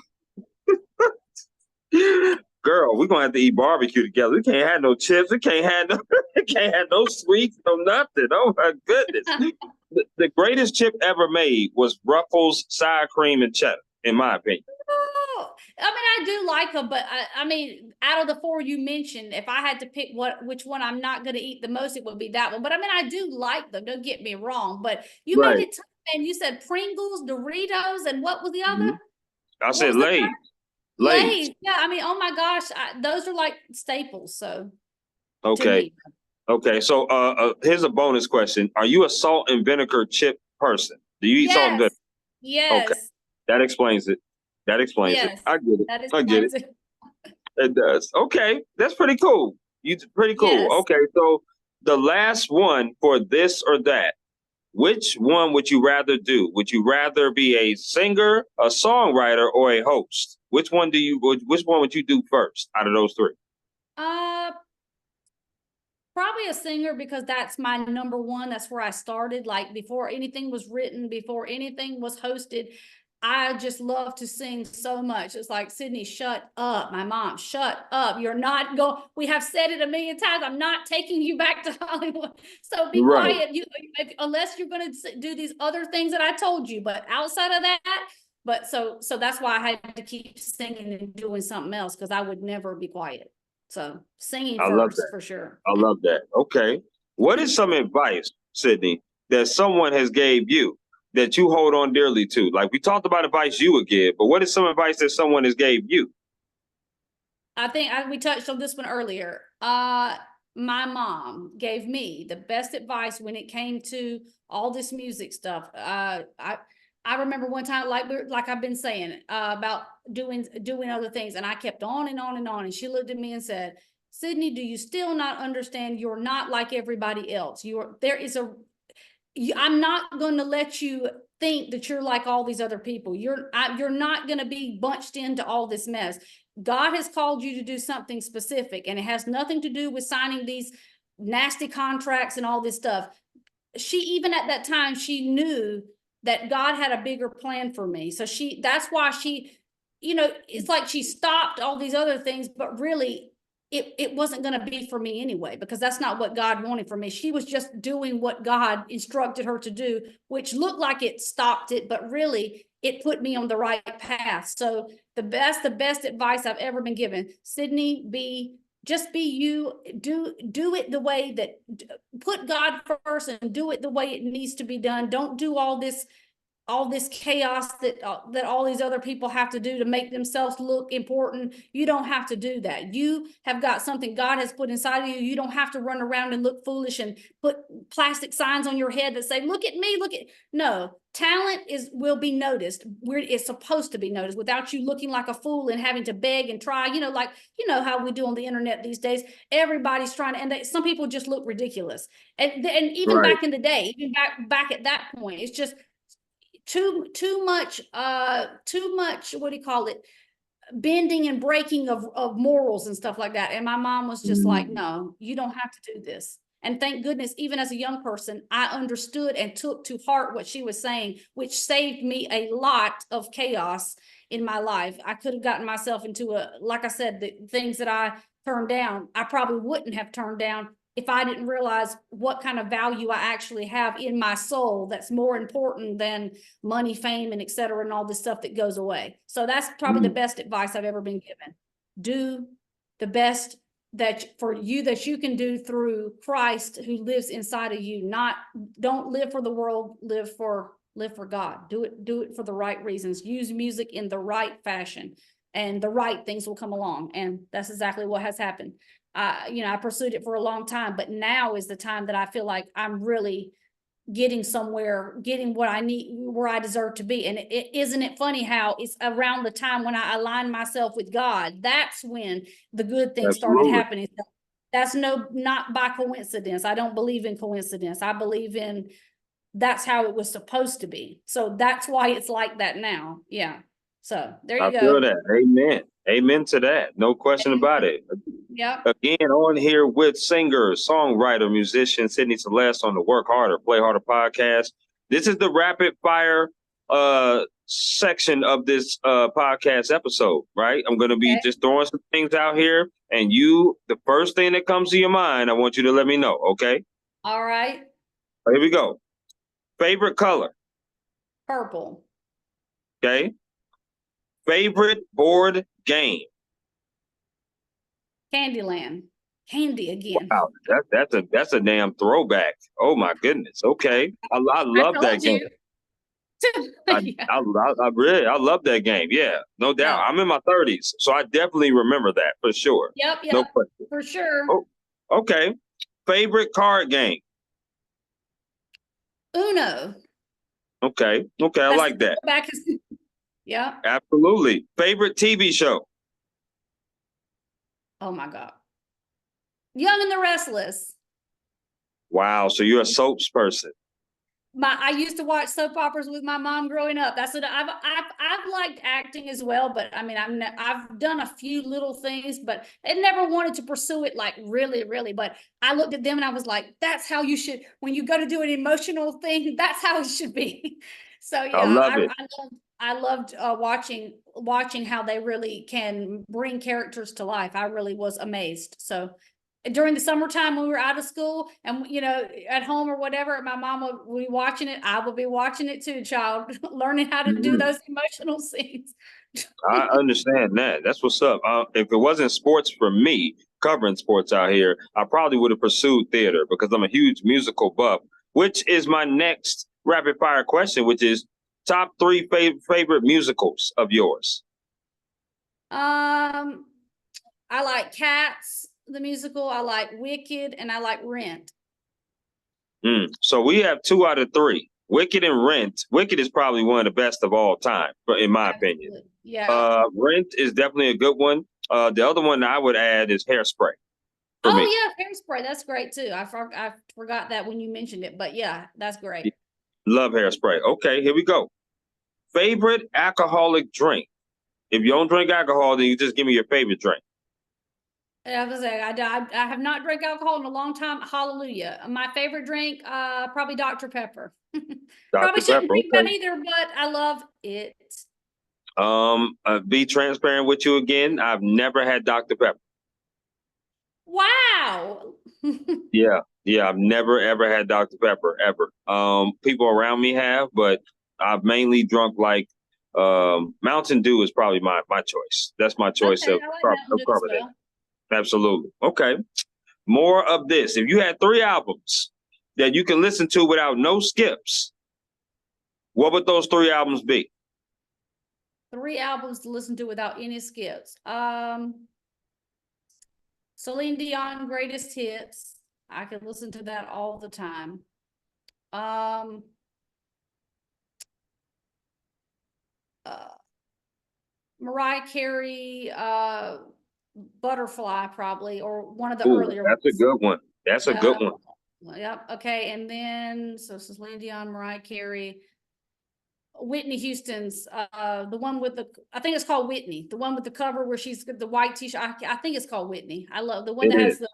Girl, we're gonna have to eat barbecue together. We can't have no chips. We can't have no, we can't have no sweets, no nothing. Oh my goodness. The greatest chip ever made was Ruffles, sour cream, and cheddar, in my opinion. Oh, I mean, I do like them, but I mean, out of the four you mentioned, if I had to pick which one I'm not going to eat the most, it would be that one. But I mean, I do like them. Don't get me wrong. But you made it tough, man. You said Pringles, Doritos, and what was the other? I said Lay's. Lay's. Yeah, I mean, oh my gosh, those are like staples. So okay, okay. So here's a bonus question: are you a salt and vinegar chip person? Do you eat salt and vinegar? Yes. Okay, that explains it. That explains it. I get it. I get it. It does. Okay, that's pretty cool. Pretty cool. Yes. Okay, so the last one for this or that. Which one would you rather do? Would you rather be a singer, a songwriter, or a host? Which one would you do first out of those three? Probably a singer, because that's my number one. That's where I started. Like, before anything was written, before anything was hosted, I just love to sing so much. It's like, Sydney, shut up. My mom, shut up. You're not going. We have said it a million times. I'm not taking you back to Hollywood. So be Right. quiet. Unless you're going to do these other things that I told you. But outside of that, so that's why I had to keep singing and doing something else, because I would never be quiet. So singing I love first, that. for sure. I love that. Okay. What is some advice, Sydney, that someone has gave you that you hold on dearly to? Like, we talked about advice you would give, but what is some advice that someone has gave you? I think we touched on this one earlier. My mom gave me the best advice when it came to all this music stuff. I remember one time, like I've been saying, about doing other things, and I kept on and on and on. And she looked at me and said, "Sydney, do you still not understand? You're not like everybody else. I'm not going to let you think that you're like all these other people. You're not going to be bunched into all this mess. God has called you to do something specific, and it has nothing to do with signing these nasty contracts and all this stuff." She, even at that time, she knew that God had a bigger plan for me. So that's why she, it's like she stopped all these other things, but really it wasn't going to be for me anyway, because that's not what God wanted for me. She was just doing what God instructed her to do, which looked like it stopped it, but really it put me on the right path. So the best advice I've ever been given, Sydney, just be you. Do it the way that, put God first and do it the way it needs to be done. Don't do all this chaos that all these other people have to do to make themselves look important. You don't have to do that. You have got something God has put inside of you. You don't have to run around and look foolish and put plastic signs on your head that say, "Look at me, look at." No, talent will be noticed where it's supposed to be noticed, without you looking like a fool and having to beg and try, like, how we do on the internet these days. Everybody's trying to, and some people just look ridiculous. And even Right. back in the day, even back at that point, it's just too much, what do you call it, bending and breaking of morals and stuff like that. And my mom was just like, "No, you don't have to do this." And thank goodness, even as a young person, I understood and took to heart what she was saying, which saved me a lot of chaos in my life. I could have gotten myself into like I said, the things that I turned down, I probably wouldn't have turned down if I didn't realize what kind of value I actually have in my soul that's more important than money, fame, and et cetera, and all this stuff that goes away. So that's probably the best advice I've ever been given. Do the best that you can do through Christ who lives inside of you. Don't live for the world, live for God. Do it for the right reasons. Use music in the right fashion, and the right things will come along. And that's exactly what has happened. I pursued it for a long time, but now is the time that I feel like I'm really getting somewhere, getting what I need, where I deserve to be. And isn't it funny how it's around the time when I align myself with God, that's when the good things started Absolutely. happening. That's not by coincidence. I don't believe in coincidence. I believe in that's how it was supposed to be. So that's why it's like that now. Yeah. So there you I go. feel that. Amen. Amen to that. No question about it. Yep. Again, on here with singer, songwriter, musician Sydney Celeste on the Work Harder, Play Harder podcast. This is the rapid fire section of this podcast episode, right? I'm going to be just throwing some things out here, and the first thing that comes to your mind, I want you to let me know, okay? All right. Here we go. Favorite color? Purple. Okay. Favorite board game? Candyland. Candy again. Wow, that's a damn throwback. Oh my goodness. Okay, I love that game. I love that game. Yeah, no doubt. I'm in my 30s, so I definitely remember that for sure. Yep. No question. For sure. Oh, okay. Favorite card game? Uno. Okay, I like that. Yeah. Absolutely. Favorite TV show? Oh my God. Young and the Restless. Wow, so you're a soaps person. I used to watch soap operas with my mom growing up. That's what I've liked acting as well, but I mean, I've done a few little things, but I never wanted to pursue it like really, really. But I looked at them and I was like, that's how you should, when you go to do an emotional thing, that's how it should be. So I yeah, love it. I loved watching how they really can bring characters to life. I really was amazed. So during the summertime when we were out of school and at home or whatever, my mom would be watching it. I will be watching it too, child, learning how to do Mhm. those emotional scenes. I understand that. That's what's up. If it wasn't sports for me, covering sports out here, I probably would have pursued theater because I'm a huge musical buff, which is my next rapid fire question, which is top three favorite musicals of yours. I like Cats, the musical. I like Wicked, and I like Rent. So we have 2 out of 3. Wicked and Rent. Wicked is probably one of the best of all time, in my opinion. Absolutely. Yeah. Rent is definitely a good one. The other one I would add is Hairspray for me. Oh yeah, Hairspray. That's great too. I forgot that when you mentioned it, but yeah, that's great. Love Hairspray. Okay, here we go. Favorite alcoholic drink. If you don't drink alcohol, then you just give me your favorite drink. I was say I have not drank alcohol in a long time. Hallelujah. My favorite drink, probably Dr. Pepper. Probably Dr. shouldn't Pepper. drink that Okay. either, but I love it. Be transparent with you again. I've never had Dr. Pepper. Wow. Yeah, I've never ever had Dr. Pepper ever. People around me have, but I've mainly drunk like Mountain Dew is probably my choice. That's my choice Okay, of, I like Mountain Dew as carbonate. well. Absolutely. Okay. More of this. If you had 3 albums that you can listen to without no skips, what would those 3 albums be? 3 albums to listen to without any skips. Celine Dion Greatest Hits. I could listen to that all the time. Mariah Carey, Butterfly probably, or one of the Ooh, earlier that's a ones. good one. That's a good one. Yep. Okay. And then, so Celine Dion, Mariah Carey, Whitney Houston's, the one with I think it's called Whitney, the one with the cover where she's got the white t-shirt. I think it's called Whitney. I love the one It that is. has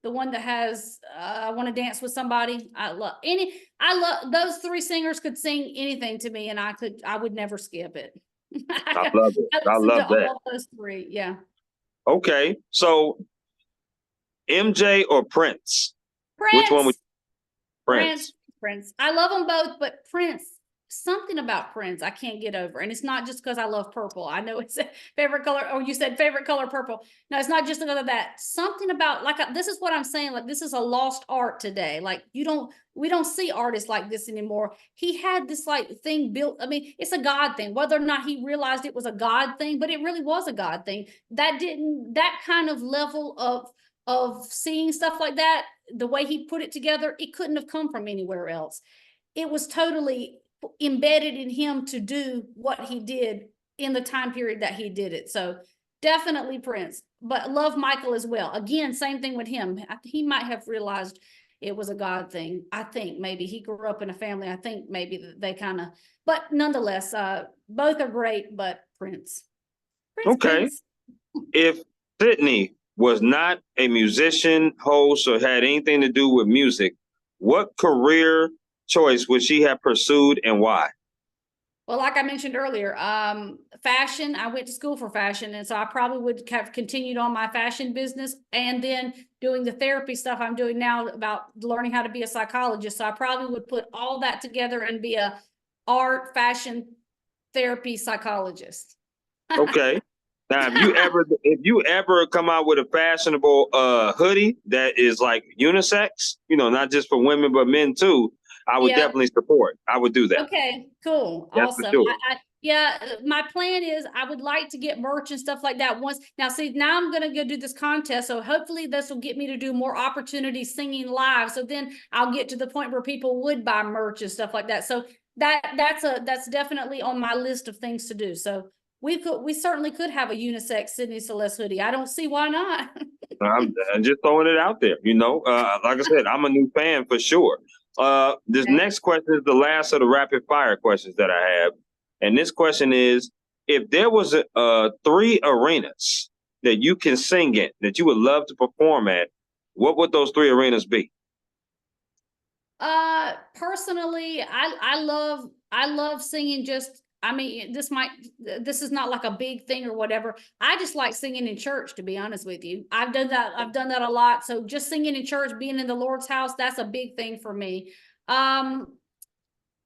the one that has, I want to dance with somebody. I love those 3 singers could sing anything to me and I would never skip it. I love it. I I listen love to that. all those 3. Yeah. Okay. So MJ or Prince? Which one would Prince, Prince? I love them both, but Prince, something about Prince I can't get over. And it's not just because I love purple. I know it's a favorite color, or you said favorite color purple. No, it's not just because of that. Something about, like, this is what I'm saying. Like, this is a lost art today. Like, we don't see artists like this anymore. He had this like thing built. I mean, it's a God thing, whether or not he realized it was a God thing, but it really was a God thing. That kind of level of seeing stuff like that, the way he put it together, it couldn't have come from anywhere else. It was totally embedded in him to do what he did in the time period that he did it. So definitely Prince, but love Michael as well. Again, same thing with him. He might have realized it was a God thing. I think maybe he grew up in a family. I think maybe they kind of, but nonetheless, both are great, but Prince. Okay. Prince. If Sydney was not a musician, host, or had anything to do with music, what career choice would she have pursued and why? Well, like I mentioned earlier, fashion, I went to school for fashion. And so I probably would have continued on my fashion business and then doing the therapy stuff I'm doing now about learning how to be a psychologist. So I probably would put all that together and be a art, fashion, therapy psychologist. Okay. Now, if you ever come out with a fashionable hoodie that is like unisex, not just for women but men too, I would definitely support. I would do that. Okay, cool. That's for Awesome. sure. Yeah, my plan is I would like to get merch and stuff like that once. Now, see, now I'm going to go do this contest. So hopefully this will get me to do more opportunities singing live. So then I'll get to the point where people would buy merch and stuff like that. So that's definitely on my list of things to do. So we certainly could have a unisex Sydney Celeste hoodie. I don't see why not. I'm just throwing it out there. Like I said, I'm a new fan for sure. This Okay. next question is the last of the rapid fire questions that I have. And this question is, if there was three arenas that you can sing in, that you would love to perform at, what would those three arenas be? Personally, I love singing. Just, I mean, this is not like a big thing or whatever. I just like singing in church, to be honest with you. I've done that a lot. So just singing in church, being in the Lord's house, that's a big thing for me. I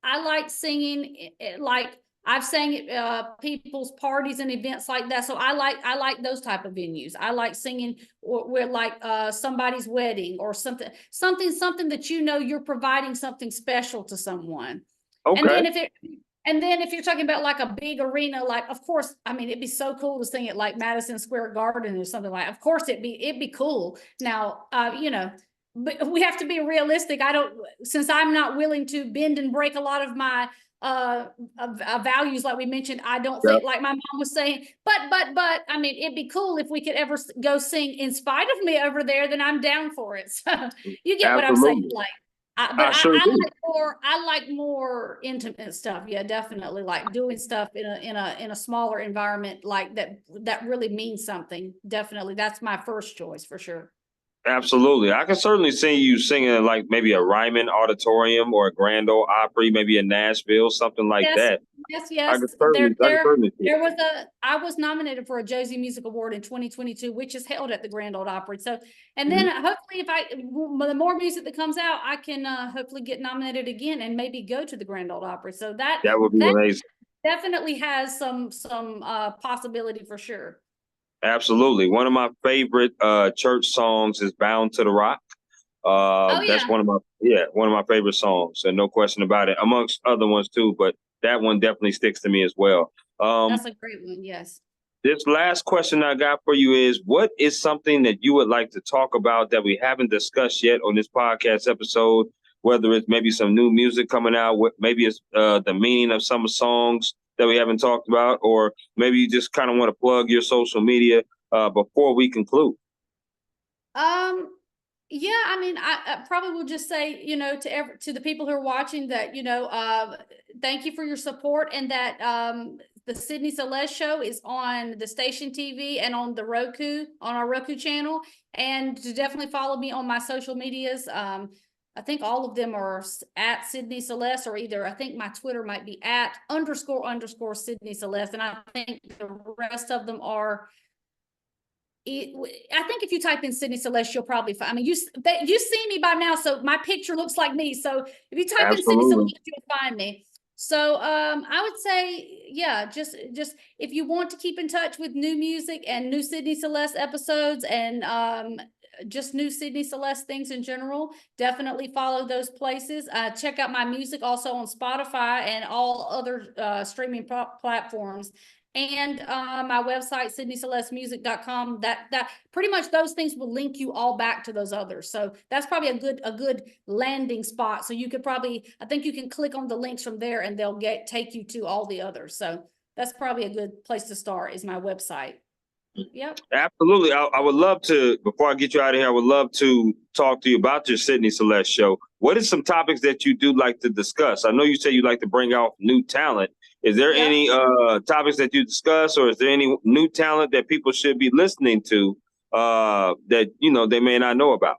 like singing, like I've sang at people's parties and events like that. So I like those type of venues. I like singing where like somebody's wedding or something that you know you're providing something special to someone. And Okay. then if you're talking about like a big arena, like of course, I mean it'd be so cool to sing it like Madison Square Garden or something like. Of course it'd be cool. Now, you know, but we have to be realistic. Since I'm not willing to bend and break a lot of my values, like we mentioned, I don't Yeah. think, like my mom was saying, but I mean, it'd be cool if we could ever go sing In Spite of Me over there, then I'm down for it. So you get what I'm saying? Absolutely. Like, I sure do. I like more intimate stuff. Yeah, definitely. Like doing stuff in a smaller environment like that really means something. Definitely. That's my first choice for sure. Absolutely. I can certainly see you singing in like maybe a Ryman Auditorium or a Grand Ole Opry, maybe in Nashville, something like Yes, that. yes, I yes. can certainly see it. I was nominated for a Josie Music Award in 2022, which is held at the Grand Ole Opry. So, and then Mhm. hopefully the more music that comes out, I can hopefully get nominated again and maybe go to the Grand Ole Opry. So That would be that amazing. definitely has some possibility for sure. Absolutely. One of my favorite church songs is Bound to the Rock. Oh That's yeah, one of my favorite songs, and no question about it, amongst other ones too, but that one definitely sticks to me as well. that's a great one. Yes. This last question I got for you is, what is something that you would like to talk about that we haven't discussed yet on this podcast episode? Whether it's maybe some new music coming out, maybe it's the meaning of some songs that we haven't talked about, or maybe you just kind of want to plug your social media before we conclude. Um, yeah, I mean, I probably will just say, you know, to the people who are watching that, you know, thank you for your support, and that the Sydney Celeste show is on the station TV and on our Roku channel, and to definitely follow me on my social medias. I think all of them are at Sydney Celeste, or either I think my Twitter might be at __ Sydney Celeste, and I think the rest of them are. I think if you type in Sydney Celeste, you'll probably find. I mean, you see me by now, so my picture looks like me. So if you type in Sydney Absolutely. Celeste, you'll find me. So I would say, yeah, just if you want to keep in touch with new music and new Sydney Celeste episodes, and just new Sydney Celeste things in general, definitely follow those places. Check out my music also on Spotify and all other streaming platforms, and my website, sydneycelestemusic.com. That pretty much those things will link you all back to those others. So that's probably a good landing spot. So you could probably, I think you can click on the links from there and they'll take you to all the others. So that's probably a good place to start, is my website. Yep. Absolutely. I would love to, before I get you out of here, I would love to talk to you about your Sydney Celeste show. What are some topics that you do like to discuss? I know you say you like to bring out new talent. Is there Yep. any topics that you discuss, or is there any new talent that people should be listening to that, you know, they may not know about?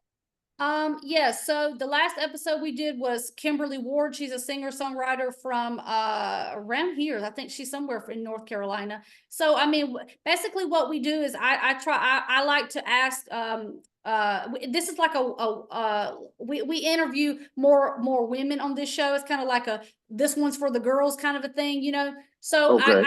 Yes, so the last episode we did was Kimberly Ward. She's a singer-songwriter from around here. I think she's somewhere in North Carolina. So I mean, basically what we do is I like to ask this is like we interview more women on this show. It's kind of like this one's for the girls kind of a thing, you know. So Okay.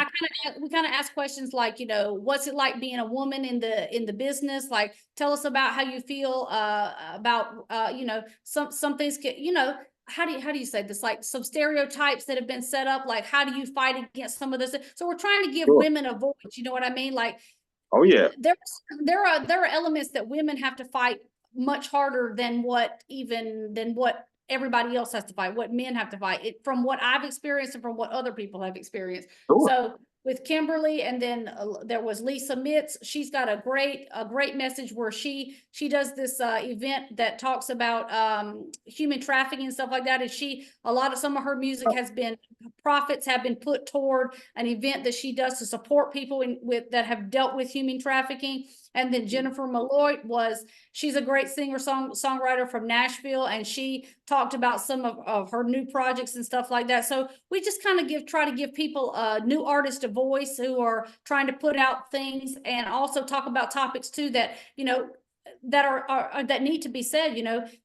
we kind of ask questions like, you know, what's it like being a woman in the business? Like, tell us about how you feel about you know, some things can, you know, how do you say this, like some stereotypes that have been set up, like how do you fight against some of this? So we're trying to give Sure. women a voice, you know what I mean? Like, Oh, yeah. there are elements that women have to fight much harder than what everybody else has to fight, what men have to fight, from what I've experienced and from what other people have experienced. Sure. So with Kimberly, and then there was Lisa Mitz. She's got a great message where she does this event that talks about human trafficking and stuff like that. And some of her music has been, profits have been put toward an event that she does to support people that have dealt with human trafficking. And then Jennifer Malloy she's a great songwriter from Nashville, and she talked about some of her new projects and stuff like that. So we just kind of try to give people new artists a voice who are trying to put out things, and also talk about topics too that, that need to be said,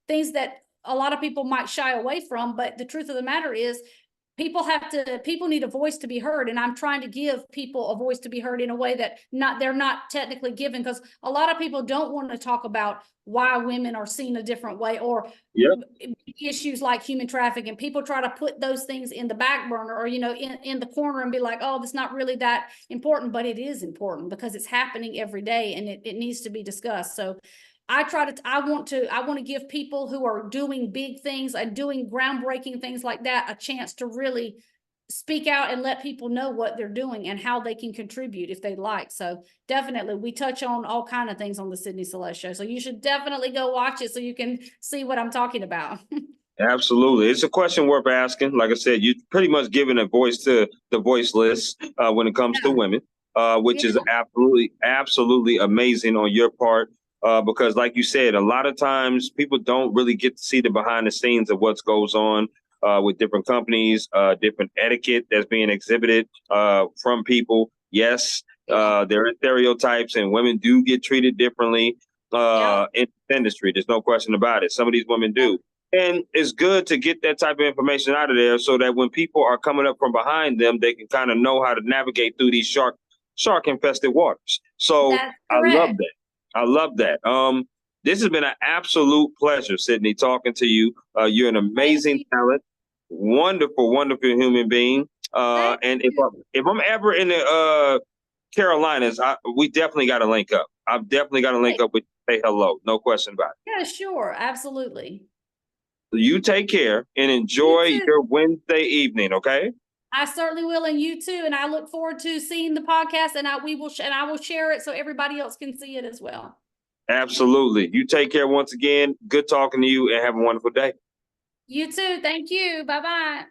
things that a lot of people might shy away from. But the truth of the matter is, people need a voice to be heard, and I'm trying to give people a voice to be heard in a way that they're not technically given, because a lot of people don't want to talk about why women are seen a different way, or issues like human trafficking. People try to put those things in the back burner, or in the corner, and be like, oh, that's not really that important. But it is important, because it's happening every day, and it needs to be discussed. So I want to give people who are doing big things and doing groundbreaking things like that a chance to really speak out and let people know what they're doing and how they can contribute if they'd like. So definitely, we touch on all kind of things on the Sydney Celeste Show. So you should definitely go watch it so you can see what I'm talking about. Absolutely. It's a question worth asking. Like I said, you're pretty much giving a voice to the voiceless when it comes to women, which is absolutely amazing on your part. Because like you said, a lot of times people don't really get to see the behind the scenes of what goes on with different companies, different etiquette that's being exhibited from people. Yes, there are stereotypes, and women do get treated differently in the industry. There's no question about it. Some of these women do. And it's good to get that type of information out of there, so that when people are coming up from behind them, they can kind of know how to navigate through these shark infested waters. So I love that. I love that. This has been an absolute pleasure, Sydney, talking to you. You're an amazing talent, wonderful human being. And if I'm ever in the Carolinas, we definitely got to link up. I've definitely got to link up with you, say hello. No question about it. Yeah, sure. Absolutely. You take care and enjoy your Wednesday evening, okay? I certainly will, and you too. And I look forward to seeing the podcast, and I will share it so everybody else can see it as well. Absolutely. You take care once again. Good talking to you, and have a wonderful day. You too. Thank you. Bye-bye.